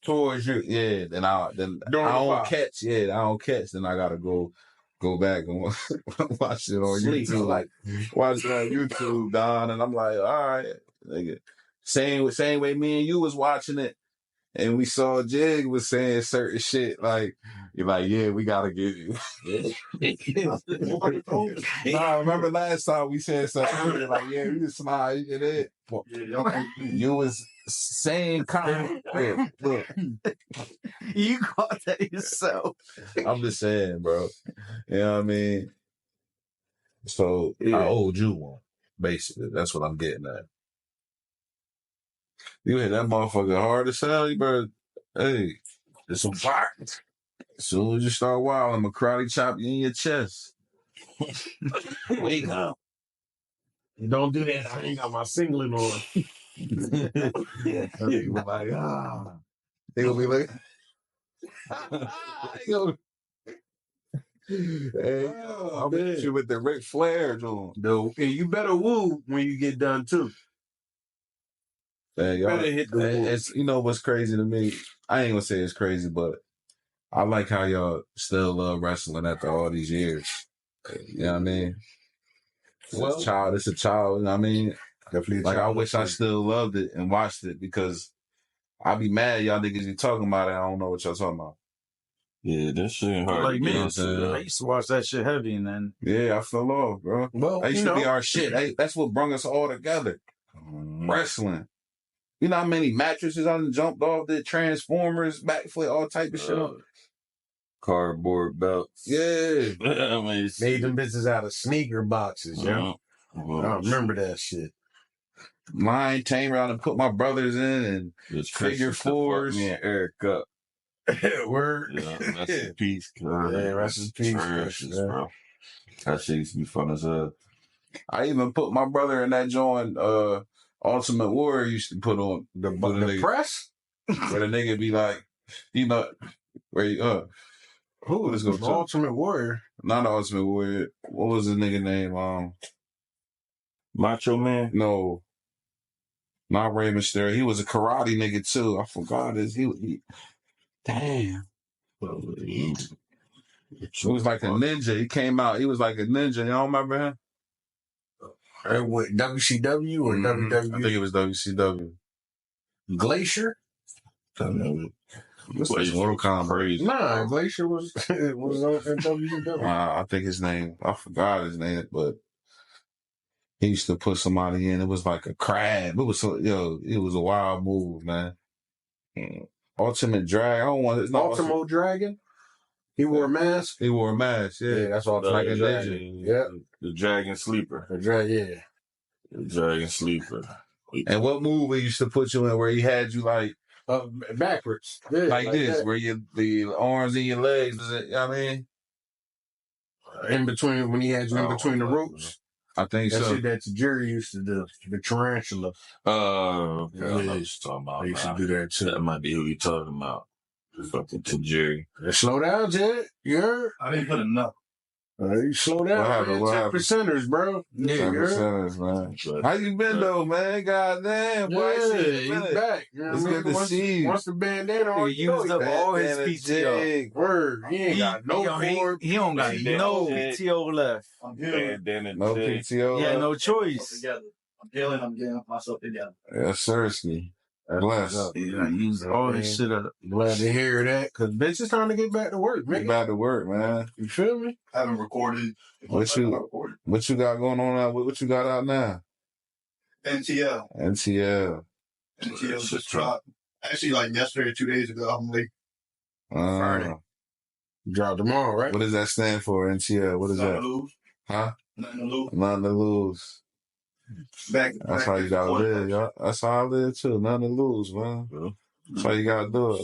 towards you. Yeah, then I don't catch. Yeah, I don't catch. Then I gotta go back and watch it on YouTube. Like watch it on YouTube, Don. And I'm like, all right, nigga. Same way me and you was watching it. And we saw Jig was saying certain shit like, you're like, yeah, we gotta get you. Nah, remember last time we said something like, yeah, we just slide in it. You was saying comment. Look. You caught that yourself. I'm just saying, bro. You know what I mean? So I owed you one, basically. That's what I'm getting at. You hit that motherfucker hard as hell, you better, hey, it's some fire. As soon as you start wild, I'm a karate chop you in your chest. Wake up. You don't do that. I ain't got my singlet on. They be like, They gonna be like, hey, I'll hit you with the Ric Flair joint. And you better woo when you get done too. Man, y'all, it's, you know what's crazy to me? I ain't gonna say it's crazy, but I like how y'all still love wrestling after all these years. You know what I mean? It's a child, you know what I mean? Definitely like, I wish I still loved it and watched it because I'd be mad y'all niggas be talking about it. I don't know what y'all talking about. Yeah, that shit ain't hard. Like me, I used to watch that shit heavy and then. Yeah, I fell off, bro. Well, that used to be our shit. That's what brought us all together. Wrestling. You know how many mattresses I done jumped off, did Transformers, backflip, all type of shit. Cardboard belts. Yeah. I mean, made them bitches out of sneaker boxes, I remember that shit. Lion tamer, I done put my brothers in and figure fours. Me and Eric up. Word. Yeah, rest in peace. Rest in peace. Bro. That shit used to be fun as hell. I even put my brother in that joint, Ultimate Warrior used to put on the press? Where the nigga be like, you know, where you, who is the Ultimate Warrior? Not the Ultimate Warrior. What was the nigga name? Macho Man? No. Not Rey Mysterio. He was a karate nigga too. I forgot his. He damn. He was like a ninja. He came out. He was like a ninja. You don't remember him? What, WCW or WWE? I think it was WCW. Glacier? This is Mortal Kombat. Crazy. Nah, Glacier was on WCW. I think his name. I forgot his name, but he used to put somebody in. It was like a crab. It was it was a wild move, man. Ultimate Dragon. I don't want it. Ultimo Dragon. He wore a mask. He wore a mask. Yeah, that's all. Like a ninja. Yeah, the Dragon Sleeper. The Dragon. The Dragon Sleeper. And what move he used to put you in where he had you like backwards, like this, that. Where the arms in your legs? You know what I mean? In between, when he had you in between the ropes. I think that so. Shit that Jerry used to do, the tarantula. I know what you're talking about. They used to do that too. That might be who you're talking about. Fucking to Jerry. Slow down, Jed. You heard? I didn't put enough. You slow down. What happened? 10%ers, bro. Yeah, 10%ers, man. How you been though, man? Goddamn, boy. He's back. You know it's good to see you. Once the bandana, he used up all his PTO. Word. He ain't got no form. He don't got no PTO left. I'm healing. No PTO. Yeah, no choice. I'm healing. I'm getting myself together. Yeah, seriously. Bless. Yeah, use all this shit up. Glad to hear that, because bitch is trying to get back to work, man. Get back to work, man. You feel me? I haven't recorded. What you got going on now? What you got out now? NTL just dropped Actually, like yesterday or 2 days ago, I'm late. Friday. Drop tomorrow, right? What does that stand for, NTL? What is Nothing that? to lose. Huh? Nothing to lose. Nothing to lose. That's how you gotta live, y'all. That's how I live too. Nothing to lose, man. That's how you gotta do it.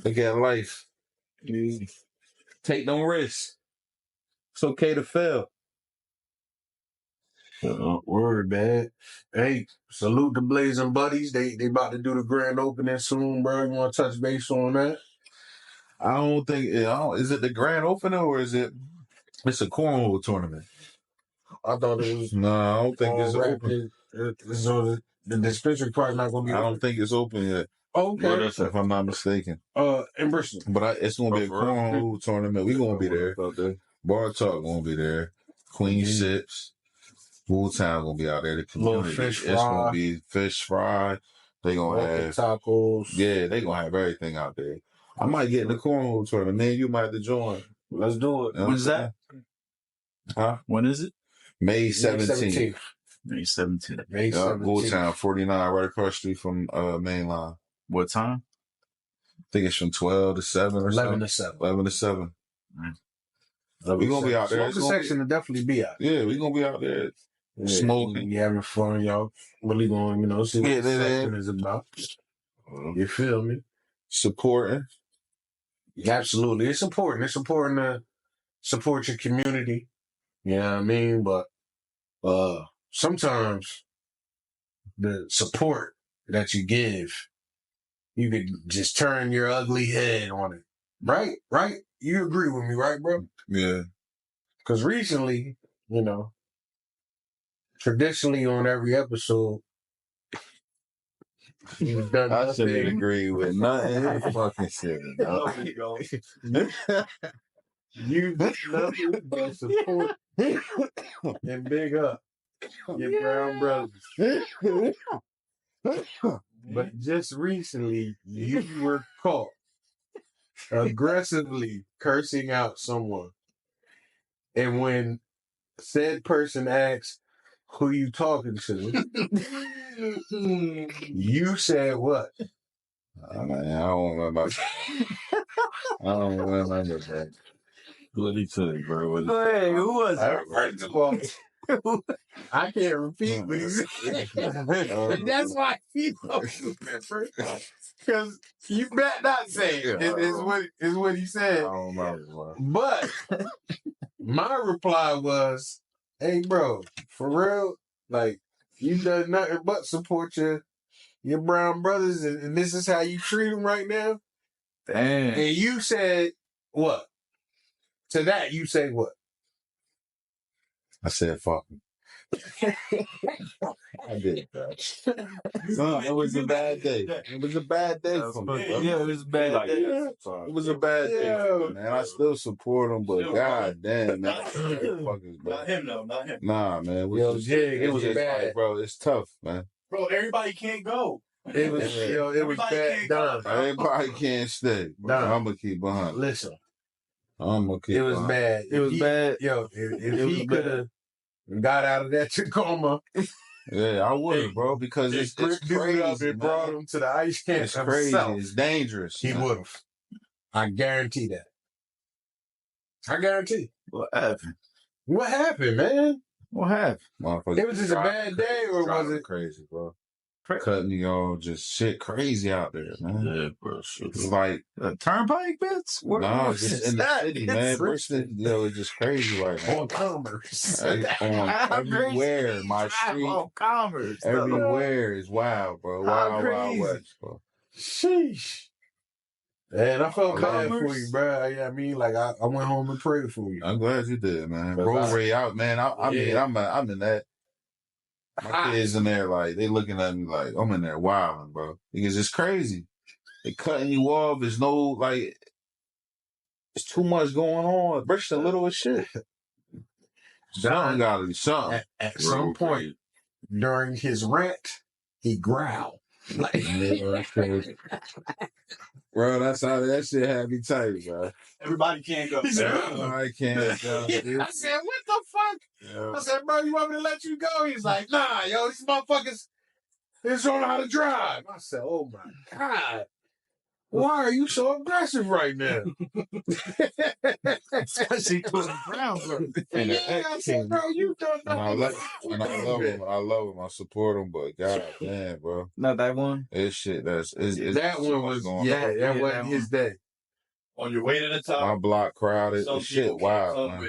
Look at life. Take no risks. It's okay to fail. Word, man. Hey, salute the Blazing Buddies. They about to do the grand opening soon, bro. You want to touch base on that? I don't think is it the grand opening or is it's a cornhole tournament? I thought it was. No, I don't think it's open. So the dispensary probably not gonna be. I don't think it's open yet. Okay, if I'm not mistaken. In Bristol, but it's gonna be a cornhole tournament. We gonna be there. Bar Talk gonna be there. Queen Sips. Wu-Town gonna be out there. The community. Fish it's gonna be fish fry. They gonna have tacos. Yeah, they gonna have everything out there. I might get in the cornhole tournament. Man, you might have to join. Let's do it. When's that? Huh? When is it? May 17th. May 17th. May 17th. Wu-Town 49, right across the street from Main Line. What time? I think it's from 12 to 7 or 11 to 7. 11 to 7. We're gonna be out there. Smokin Section will definitely be out. Yeah, we're gonna be out there. Smoking. You having fun, y'all. Really going, see what the section is about. You feel me? Supporting. Absolutely. It's important. It's important to support your community. You know what I mean? But sometimes the support that you give, you could just turn your ugly head on it. Right? Right? You agree with me, right, bro? Yeah. Because recently, traditionally on every episode, you've done I nothing. shouldn't agree with nothing. Fucking shit. You've done nothing but support and big up your brown brothers. But just recently, you were caught aggressively cursing out someone. And when said person asks who you talking to, you said what? I don't remember. I don't remember that. What he said, bro? Hey, who was it? I can't repeat what he said. That's why he knows you, Pepper. Because you better not say it. Is what he said. I don't remember. But my reply was, hey, bro, for real, like, you done nothing but support your brown brothers, and this is how you treat them right now? Damn. And you said what? To that, you say what? I said, fuck him. I did, bro. No, it was a bad day. It was a bad day for me, bro. Yeah, it was a bad day. It was a bad day for me, man. I still support him, but god damn, man. Not him, though. Not him. Nah, man. It was just bad. like, bro, it's tough, man. Bro, everybody can't go. It was bad done. Everybody can't stay. I'm going to keep behind. Listen. I'm going to keep It was bad. It was bad. Yo, if he could have got out of that Tacoma. Yeah, I would have, bro, because it's crazy. Up and brought him to the ice camp. It's crazy. Himself. It's dangerous. He would have. I guarantee that. I guarantee. What happened? What happened, man? What happened? It was just a bad day, or was it crazy, bro? Cutting y'all just shit crazy out there, man. Yeah, bro. It's like turnpike bits. No, just in the city, man. Bristol, it's just crazy right now. On Commerce, everywhere, my street, on Commerce, everywhere is wild, bro. Wild West, bro. Sheesh. And I felt bad for you, bro. I mean, like I went home and prayed for you. I'm glad you did, man. Roll Ray out, man. I mean, I'm in that. My kids in there, like, they looking at me like, I'm in there wilding, bro. Because it's crazy. They cutting you off. There's no, like, it's too much going on. Bristol little as shit. Something gotta be something. At some point during his rant, he growled. Like, bro, that's how that shit had me tight, bro. Everybody can't go. Everybody can't go. I said, what the fuck? Yeah. I said, bro, you want me to let you go? He's like, nah, yo, these motherfuckers, They don't know how to drive. I said, oh my God. Why are you so aggressive right now? Especially towards the Browns. I said, bro, you don't know. I love him. I love him. I support him, but god damn, bro. Not that one. This shit, it's that one was going. Yeah, that wasn't his day. On your way to the top, my block crowded. The shit wild, man.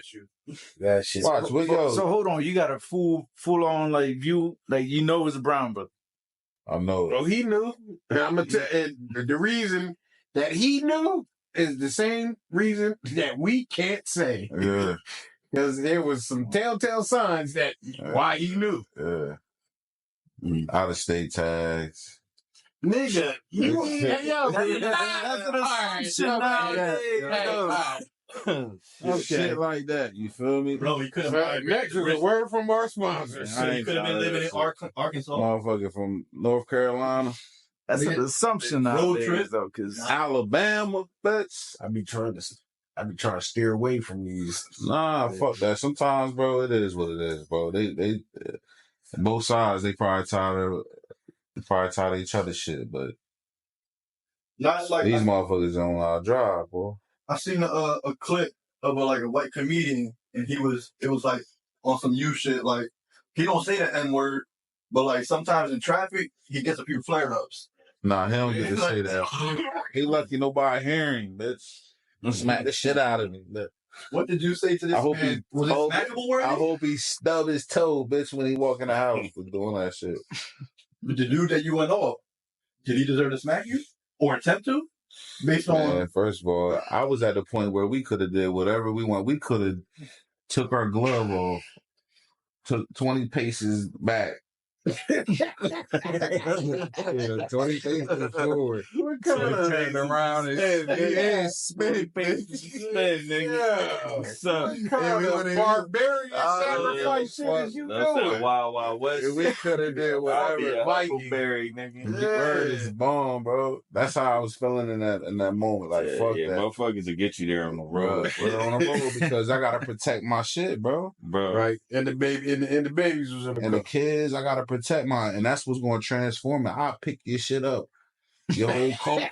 That shit. Watch, we go. So hold on, you got a full on like view, like you know it's a Brown brother. I know. Bro, he knew. And I'm gonna tell. And the reason that he knew is the same reason that we can't say. Yeah. Because there was some telltale signs that why he knew. Yeah. Out of state tags. Nigga, you shit like that. You feel me? Bro, he could have next is a word from our sponsors. So you could have been living in Arkansas. Motherfucker from North Carolina. That's an assumption nowadays, though, because Alabama, bitch. I be trying to steer away from these. Nah, fuck that. Sometimes, bro, it is what it is, bro. They both sides, they probably tired of each other's shit, but not like these motherfuckers don't know how to drive, bro. I seen a clip of a white comedian, and it was like on some youth shit. Like he don't say the N-word, but like sometimes in traffic he gets a few flare-ups. Nah, he don't get to say that. He lucky nobody hearing, bitch. Smack the shit out of me. Look. What did you say to this man? Was it smackable word? I hope he stubbed his toe, bitch, when he walk in the house for doing that shit. But the dude that you went off, did he deserve to smack you? Or attempt to? Based on... First of all, I was at the point where we could have did whatever we want. We could have took our glove off, took 20 paces back. 20 paces forward. We're turning around and spin, nigga. What's up? Barbarian sacrifice shit is you doing? Wild West. We could have did whatever. Huckleberry, nigga. Word is bomb, bro. That's how I was feeling in that moment. Like, fuck that. Motherfuckers will get you there on the road. We're on the road because I gotta protect my shit, bro. Right. And the baby and the babies was in the and the kids, I gotta protect mine. And that's what's gonna transform it. I'll pick your shit up. Your whole car.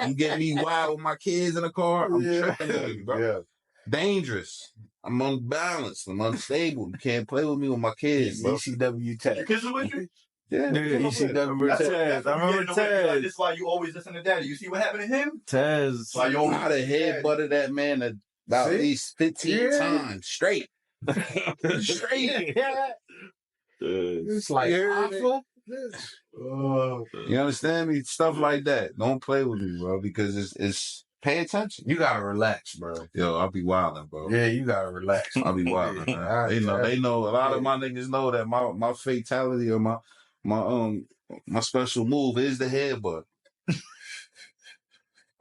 You get me wild with my kids in the car, I'm tripping on you, bro. Yeah. Dangerous. I'm unbalanced. I'm unstable. You can't play with me with my kids, bro. ECW tag. Your kids are with you? Yeah. ECW Taz. I remember Taz. That's why you always listen to Daddy. You see what happened to him? Taz. Like, yo, I'd have headbutted that man about at least 15 times straight. Straight. It's like awful. You understand me? Stuff like that. Don't play with me, bro, because it's pay attention. You gotta relax, bro. Yo, I'll be wilding, bro. Yeah, you gotta relax. I'll be wilding, man. They know. A lot of my niggas know that my fatality or my special move is the headbutt.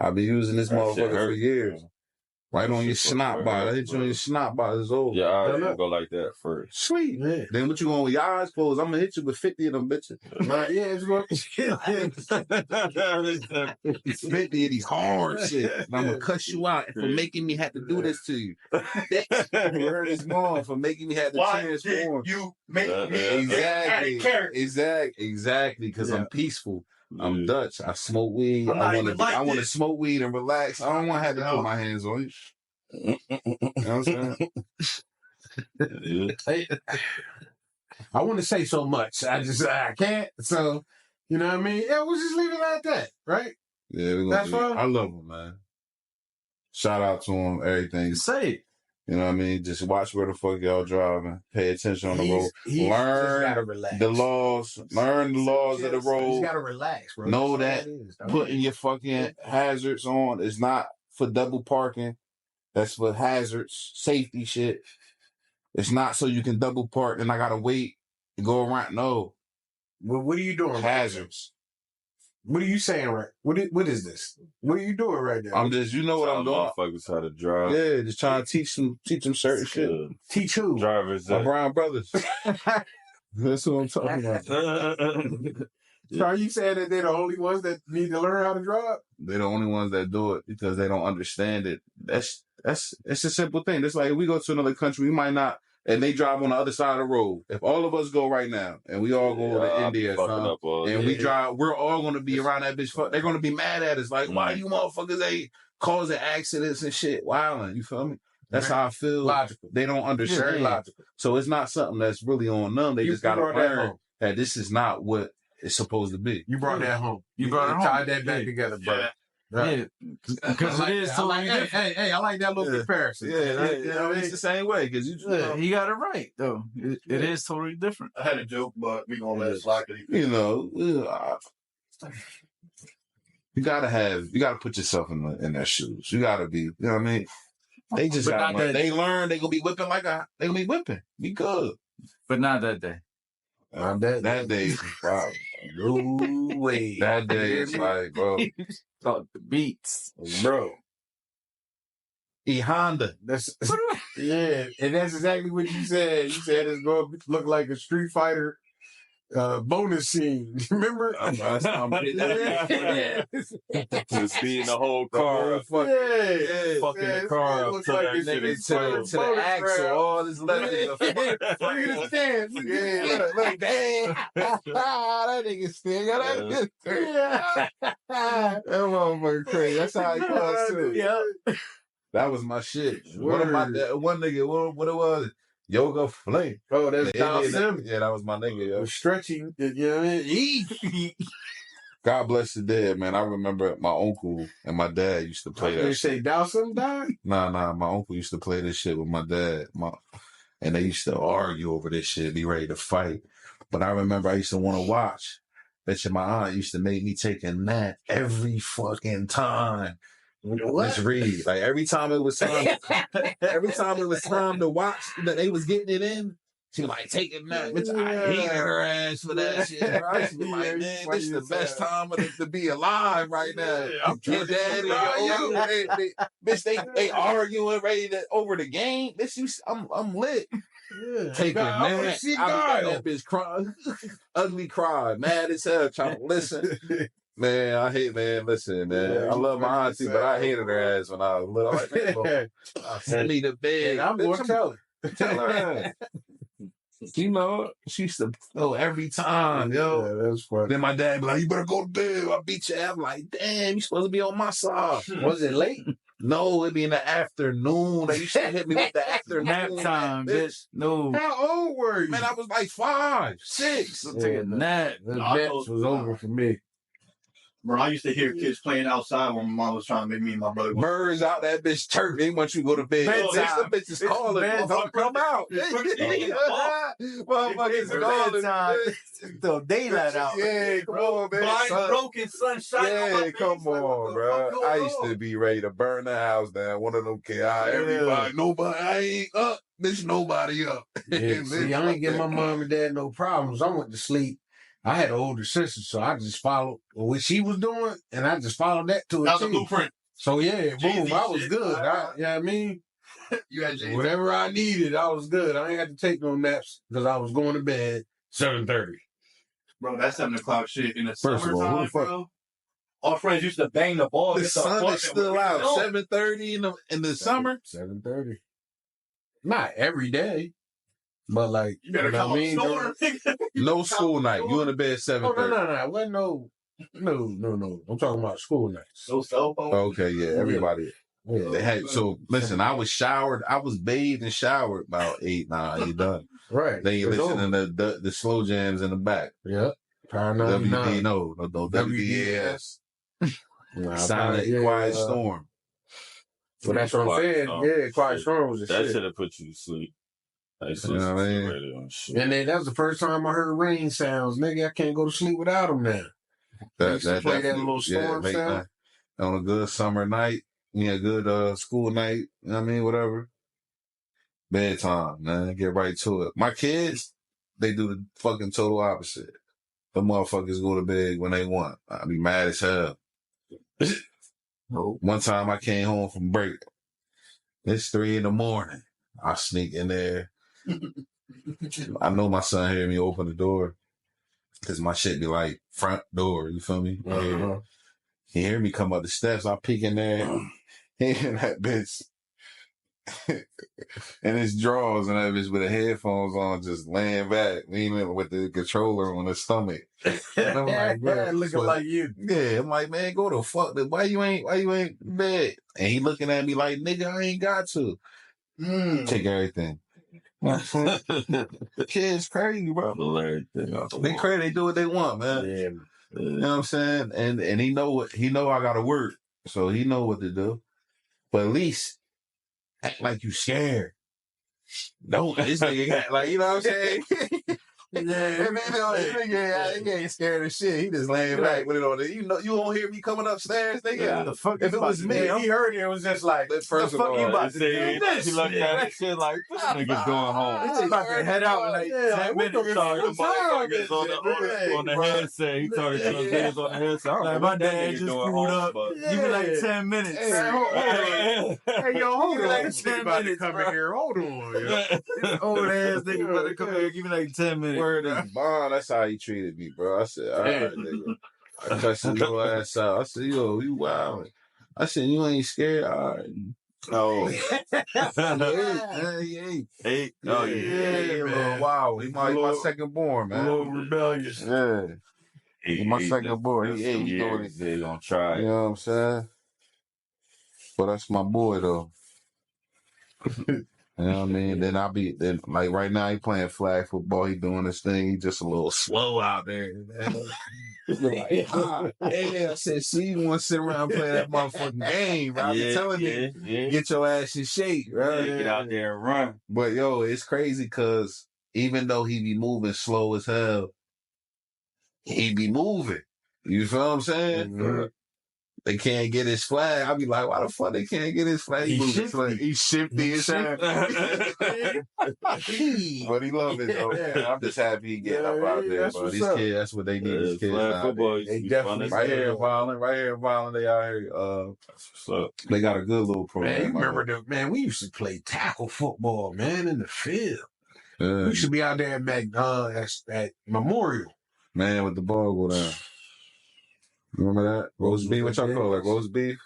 I've been using this motherfucker for years. Right on your snot bar. I hit you on your snot bar. It's over. Yeah, I already go like that first. Sweet. Yeah. Then what you going with your eyes closed? I'm going to hit you with 50 of them bitches. It's going 50 of these hard shit. And I'm going to cuss you out for making me have to do this to you. You heard his mom for making me have to transform. You make me Exactly. Because I'm peaceful. I'm Dutch. I smoke weed. I want to smoke weed and relax. I don't want to have to put my hands on you. You know what I'm saying? I want to say so much. I can't. So, you know what I mean? Yeah, we'll just leave it like that, right? Yeah, that's fine. I love him, man. Shout out to him. Everything. Say it. You know what I mean? Just watch where the fuck y'all driving. Pay attention on the road. Learn the laws. Learn the laws of the road. You gotta relax, bro. Know that putting your fucking hazards on is not for double parking. That's for hazards, safety shit. It's not so you can double park and I gotta wait and go around. No. Well, what are you doing? Hazards. What are you saying, right? What is this? What are you doing right now? I'm just, you know what I'm doing. Motherfuckers how to drive. Yeah, just trying to teach them certain shit. Teach who? Drivers. My Brown brothers. That's what I'm talking about. So are you saying that they're the only ones that need to learn how to drive? They're the only ones that do it because they don't understand it. It's a simple thing. It's like if we go to another country, we might not and they drive on the other side of the road. If all of us go right now and we all go to India, and we drive, we're all going to be around that bitch. They're going to be mad at us. Like, why you motherfuckers ain't causing accidents and shit? Wilding, you feel me? That's how I feel. Logical. They don't understand. Very logical. So it's not something that's really on them. They just got to learn that this is not what it's supposed to be. You brought that home. You brought it home. Tied that back together, bro. Yeah, because it is so. Hey, I like that little comparison. It's the same way because he got it right though. It is totally different. I had a joke, but we gonna let it slide. You gotta put yourself in their shoes. You gotta be. You know what I mean? They just got they learn. They gonna be whipping they gonna be whipping. Be good, but not that day. That day, wow. No way. That day is like, bro. Talk the beats, bro. Honda. Yeah, and that's exactly what you said. You said it's going to look like a Street Fighter bonus scene. Remember? Just beating the whole car. Fucking the car up to that nigga to the axle. All this leather. Look at the stand. Look, damn. That nigga still got that. That motherfucker crazy. That's how he was too. Yeah. That was my shit. One nigga, what it was? Yoga Flame. Oh, that's Dawson. Yeah, that was my nigga. Yo. Stretching. You know what I mean? God bless the dead, man. I remember my uncle and my dad used to play that. You say Dawson died? Nah. My uncle used to play this shit with my dad. And they used to argue over this shit, be ready to fight. But I remember I used to want to watch. Bet my aunt used to make me take a nap every fucking time. Let's read. Like every time it was time to watch that they was getting it in, she was like taking that. Bitch, I hated her ass for that shit. I used to be like, man, this is the best time to be alive right now. Your daddy, bitch, they arguing ready over the game. Bitch, I'm lit. Yeah, taking that. I that bitch crying, ugly cry, mad as hell, trying to listen. Man, listen, man. I love my auntie, but I hated her ass when I was little. Like, I sent me to bed. I'm going to tell her. Tell her. You know, she used to go every time, yo. Yeah, that's funny. Then my dad be like, you better go to bed. I'll beat you. I'm like, damn, you supposed to be on my side. Was it late? No, it'd be in the afternoon. They used to hit me with the afternoon nap time, bitch. No. How old were you? Man, I was like 5, 6. Take a nap. The naps was over for me. Bro, I used to hear kids playing outside when my mom was trying to make me and my brother go. Birds out that bitch chirp. They want you to go to bed. The bitch is calling. Don't come out. Motherfuckers calling. Still daylight out. Yeah, come on, man. Blind, broken, sunshine. Yeah, come on, bro. I used to be ready to burn the house down. One of them kids. Everybody, nobody, I ain't up. Bitch, nobody up. Yeah, see, I ain't give my mom and dad no problems. I went to sleep. I had an older sister, so I just followed what she was doing, and I just followed that to a That was a blueprint. So yeah, boom, I was good. You know what I mean? You had Jay-Z. Whatever I needed, I was good. I ain't had to take no naps because I was going to bed 7:30. Bro, that 7 o'clock shit in the First of all, summertime, bro. Our friends used to bang the ball. The sun is still out. 7:30 in the summer. 7:30. Not every day. But like, you better come up no school night. You in the bed 7:30. Oh, no. Wasn't no. I'm talking about school nights. No cell phone. Okay, yeah, everybody. Yeah. They had, so listen, I was bathed and showered about 8, 9. You done. Right. Then you listening to the slow jams in the back. Yep. WD, no WDS. Silent Quiet Storm. So that's what I'm saying. Yeah, Quiet Storm was the shit. That should have put you to sleep. You know what I mean? And then that was the first time I heard rain sounds. Nigga, I can't go to sleep without them now. That play that little storm sound. On a good summer night, good school night, you know what I mean? Whatever. Bedtime, man. Get right to it. My kids, they do the fucking total opposite. The motherfuckers go to bed when they want. I be mad as hell. One time I came home from break. It's 3 a.m. I sneak in there. I know my son heard me open the door because my shit be like front door. You feel me? Uh-huh. He heard me come up the steps. I peek in there. And that bitch in his drawers and that bitch with the headphones on, just laying back, leaning with the controller on his stomach. And I'm like, bro, looking like you. Yeah, I'm like, man, go to fuck. Why you ain't in bed? And he looking at me like, nigga, I ain't got to. Take everything. Kids crazy, bro. They crazy. They do what they want, man. Yeah. You know what I'm saying? And he know I gotta work, so he know what to do. But at least act like you scared. Don't this nigga got like, you know what I'm saying? Yeah, nigga ain't scared of shit. He just laying back with it on it. You know, you won't hear me coming upstairs, nigga. Yeah, the fuck if it was me, he heard it. It was just like, the first of all, you about to do this? He looked at that shit like, this nigga's going home. He's about to head out in like 10 minutes. On the headset. He talking to his hands on the headset. Like, my dad just screwed up. Give me like 10 minutes. Hey, yo, hold on. Like This 10 nigga about to minutes, come in here. Hold on, yo. Old ass nigga about to come here. Give me like 10 minutes. Word is bond. That's how he treated me, bro. I said, all right, nigga. I cussed your ass out. I said, yo, you wild. I said, you ain't scared? All right. No. He ain't. Hey. Oh, Yeah, wow. He my second born, man. A little rebellious. Yeah. He my second born. He ain't. Yeah, they gonna try. You know what I'm saying? But that's my boy, though. You know what I mean? Then like right now he playing flag football. He doing this thing. He just a little slow out there. Like, I said, see, you want to sit around and play that motherfucking game, bro. I'm telling you, get your ass in shape, bro. Get out there and run. But yo, it's crazy because even though he be moving slow as hell, he be moving. You feel what I'm saying? Mm-hmm. They can't get his flag. I be like, why the fuck they can't get his flag? He's shifty as hell. But he love it though. Yeah. I'm just happy he getting up out there. But these kids, that's what they need. These kids football, they definitely right here in Violent. They out here. What's up? They got a good little program. Man, you remember we used to play tackle football, man, in the field. Yeah. We used to be out there at Memorial. Man, with the ball go down. Remember that? Roast beef? What y'all call it? Roast beef?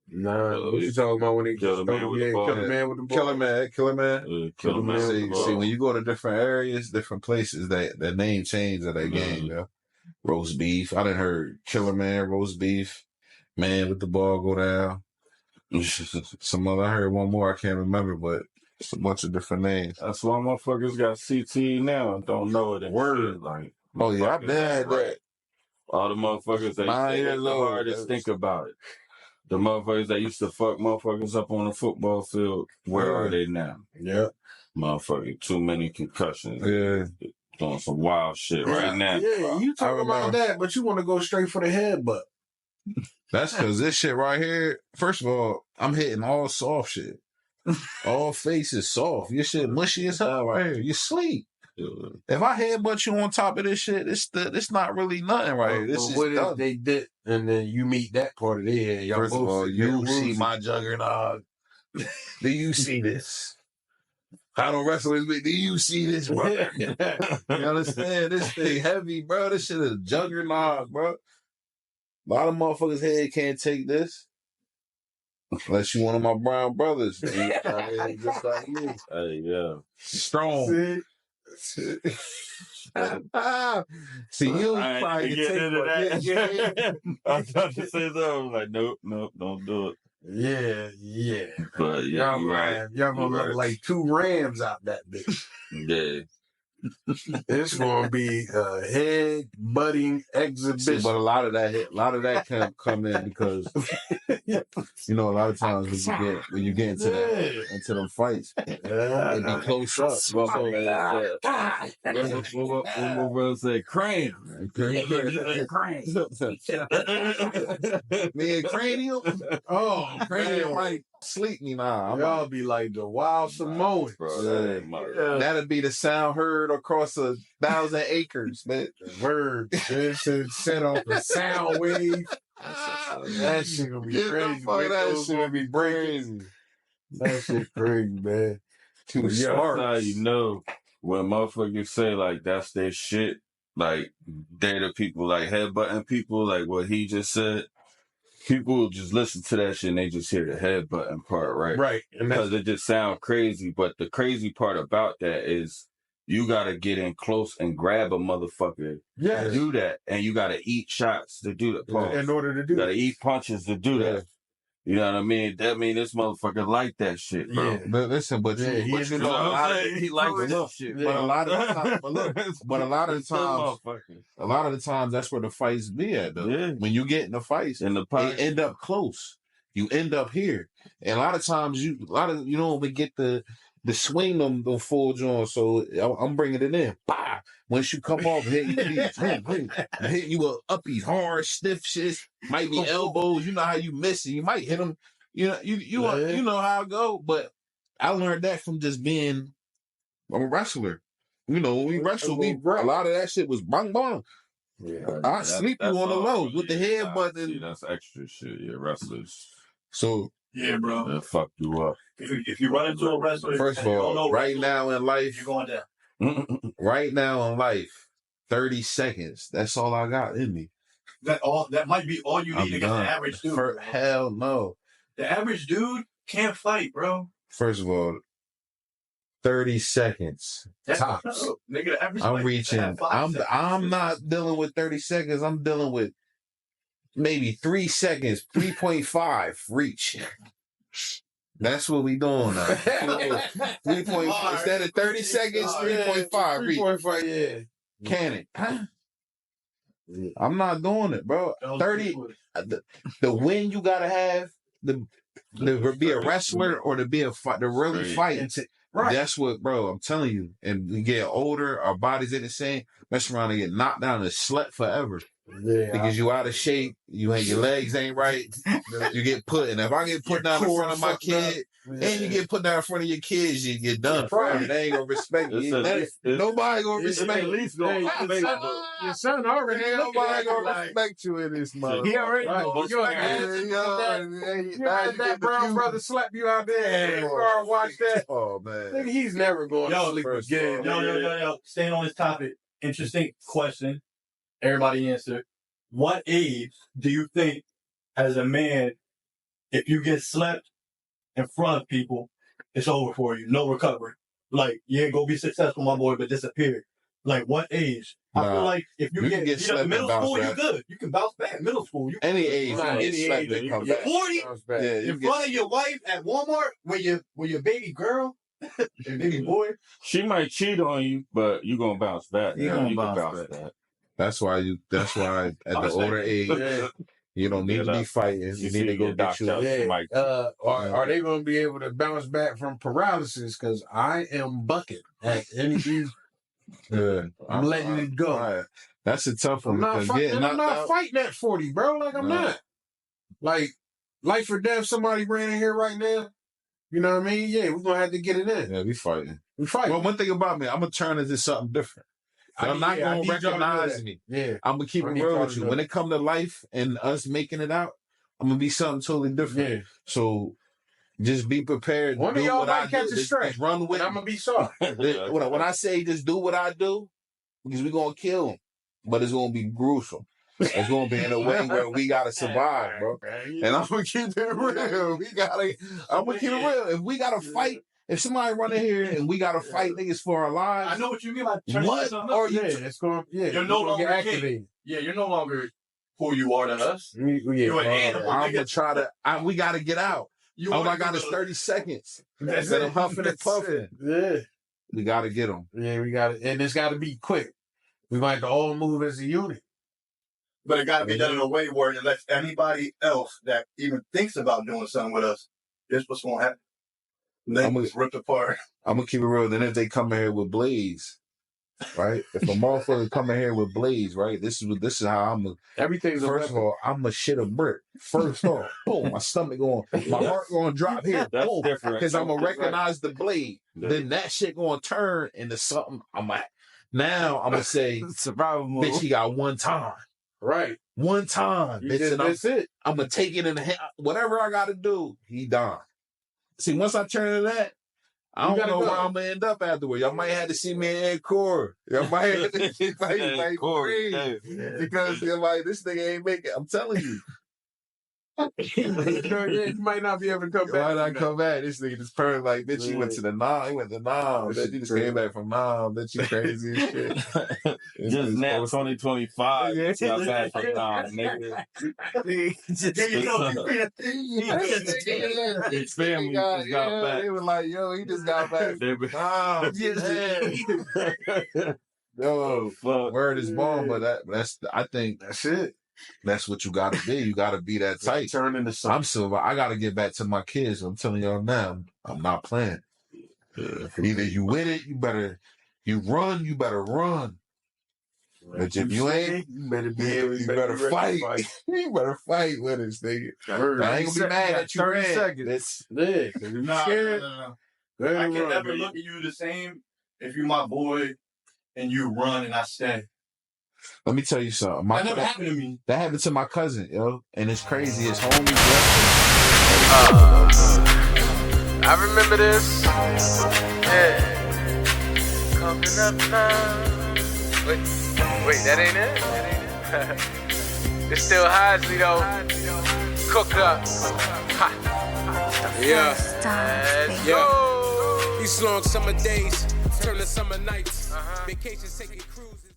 Nah, what you talking about when they kill a man with the ball? Kill a man with the ball. Kill a man. See, when you go to different areas, different places, that name change of that game, yo. Roast beef. I done heard killer man, roast beef, man with the ball go down. Some other, I heard one more, I can't remember, but it's a bunch of different names. That's why motherfuckers got CT now and don't know it. Word. Like, oh yeah, I've been had that. All the motherfuckers that the hardest think about it. The motherfuckers that used to fuck motherfuckers up on the football field, where are they now? Yeah. Motherfucking too many concussions. Yeah. Doing some wild shit right now. Yeah, you talk about that, but you want to go straight for the headbutt. That's because this shit right here, first of all, I'm hitting all soft shit. All face is soft. Your shit mushy as hell right here. You sleep. If I headbutt you on top of this shit, it's not really nothing right here. This is what done. If they did, and then you meet that part of their head. Y'all First of both all, you see my juggernaut. Do you see this? I don't wrestle with me. Do you see this, bro? You understand? This thing heavy, bro. This shit is a juggernaut, bro. A lot of motherfuckers' head can't take this. Unless you one of my brown brothers. Just like you. Hey, yeah. Strong. See, you probably get into that. I thought you said that. I was like, nope, don't do it. Yeah. But yeah, y'all gonna look like two rams out that bitch. Yeah. It's gonna be a head butting exhibition. See, but a lot of that can come in because a lot of times when you get into them fights, it be close up. What brother said? Cram. Me and Cranium. Oh, Cranium might sleep me now. Y'all be like the wild Samoans, bro. That'd be the sound heard across 1,000 acres, man. Word. This is set off the sound wave. That shit gonna be crazy. That shit gonna be crazy. That shit crazy, man. Too smart. That's how you know when motherfuckers say like that's their shit. Like they the people like headbutting people, like what he just said. people just listen to that shit and they just hear the headbutting part, right? Right. And because it just sounds crazy. But the crazy part about that is you gotta get in close and grab a motherfucker to do that. And you gotta eat shots to do that. In order to do you gotta eat punches to do that. You know what I mean? That mean this motherfucker like that shit, bro. Yeah. But listen, but he likes that shit. But a lot of times, but a lot of the times that's where the fights be at though. Yeah. When you get in the fights, they end up close. You end up here, and a lot of times you don't even get the swing them full joints. So I'm bringing it in. Bah! Once you come off, hit you with uppies, hard, stiff shit. Might be elbows. You know how you miss it. You might hit them. You know how it go. But I learned that from just being a wrestler. You know, when we wrestle, a lot of that shit was bang bang. Yeah, I sleep you on the low with the headbutt. See, that's extra shit. Yeah, wrestlers. So yeah, bro, that fuck you up. If you run into a wrestler, first of all, right now in life, you're going down. Right now in life, 30 seconds. That's all I got in me. That might be all you need against the average dude. Hell no. The average dude can't fight, bro. First of all, 30 seconds. Tops. Nigga, the average I'm reaching. I'm not dealing with 30 seconds. I'm dealing with maybe 3 seconds, 3.5 reach. That's what we doing now. 3.5 instead of 30 seconds, 3.5. 3.5, yeah. Can it? Huh? I'm not doing it, bro. 30. The win you gotta have to be a wrestler or to be a fight, to really fight. Right. That's what, bro. I'm telling you. And we get older, our bodies ain't the same. Mess around and get knocked down and slept forever. Yeah, because you out of shape, your legs ain't right. You get put, and if I get put down in front of my kid, and you get put down in front of your kids, you get done forever. They ain't gonna respect you. Nobody gonna respect you. Your son already. Nobody gonna respect you in this mother. He already that brown brother slap you out there. You watch that. Oh man, nigga, he's never going to sleep again. Yo. Staying on this topic. Interesting question. Everybody answer. What age do you think, as a man, if you get slept in front of people, it's over for you? No recovery. Like, yeah, go be successful, my boy, but disappear. Like, what age? I feel like if you get slept middle school, you're good. You can bounce back. Middle school, you any age, you slept and come back. 40 in front of your wife at Walmart with your baby girl. Your baby boy. She might cheat on you, but you gonna bounce back. You gonna bounce back. That's why at the older age, you don't need to be fighting. You need to go get you. Are they going to be able to bounce back from paralysis? Because I am bucket at any. I'm letting it go. Right. That's a tough one. I'm not fighting at 40, bro. Like, I'm not. Like, life or death, somebody ran in here right now. You know what I mean? Yeah, we're going to have to get it in. Yeah, we fighting. Well, one thing about me, I'm going to turn into something different. I'm not going to recognize me. Yeah. I'm going to keep it real with you. When it comes to life and us making it out, I'm going to be something totally different. Yeah. So just be prepared. One of y'all might catch a strike. Run with I'm going to be sorry. When I say just do what I do, because we're going to kill him, but it's going to be gruesome. It's going to be in a way where we got to survive, bro. And I'm going to keep it real. I'm going to keep it real. If we got to fight, if somebody run in here and we got to fight niggas for our lives. I know what you mean by turning something up. You're no longer activated. Yeah, you're no longer who you are to us. You're an animal. I'm going to try to, we got to get out. All I got is 30 seconds. Instead of huffing and puffing. Yeah. We got to get them. Yeah, we got to, and it's got to be quick. We might have to all move as a unit. But it got to be done in a way where it lets anybody else that even thinks about doing something with us, this is what's going to happen. I'm gonna rip apart. I'm gonna keep it real. Then if they come in here with blades, right? If a motherfucker come in here with blades, right? This is how I'm. Everything's first of all, I'm a shit a brick. First off, boom, my stomach going, my heart going to drop here, boom, because I'm gonna recognize the blade. Yeah. Then that shit gonna turn into something. Now I'm gonna say, survival mode. Bitch, he got one time, right? One time, bitch, and that's it. I'm gonna take it in the hand. Whatever I gotta do, he done. See, once I turn to that, I don't know where I'm going to end up afterwards. Y'all might have to see me in Encore. Y'all might have to see me because you're like, this nigga ain't making it. I'm telling you. You might not be able to come back. Why not come back? This nigga just purring like, bitch, he went to the Nam. He went to Nam. Bitch, he just came back from Nam. Bitch, you crazy as shit. Just now, 2025. Yeah. Got back from Nam, nigga. His family just got back. They were like, yo, he just got back. Yo, fuck. Word is born, but I think that's it. That's what you gotta be. You gotta be that tight. Turn into something. I'm Silver. I gotta get back to my kids. I'm telling y'all now, I'm not playing. Either you with it, you better run. But if you ain't, you better fight. You better fight with us, nigga. I ain't gonna be mad at you. 30 seconds. No. I can never look at you the same if you my boy and you run and I stay. Let me tell you something. That never happened to me. That happened to my cousin, yo. And it's crazy. His homie I remember this. Yeah. Coming up now. Wait, that ain't it? It's still Hadley though. Cooked up. Ha. Yeah. Let's go. These long summer days turn to summer nights. Vacations taking cruises.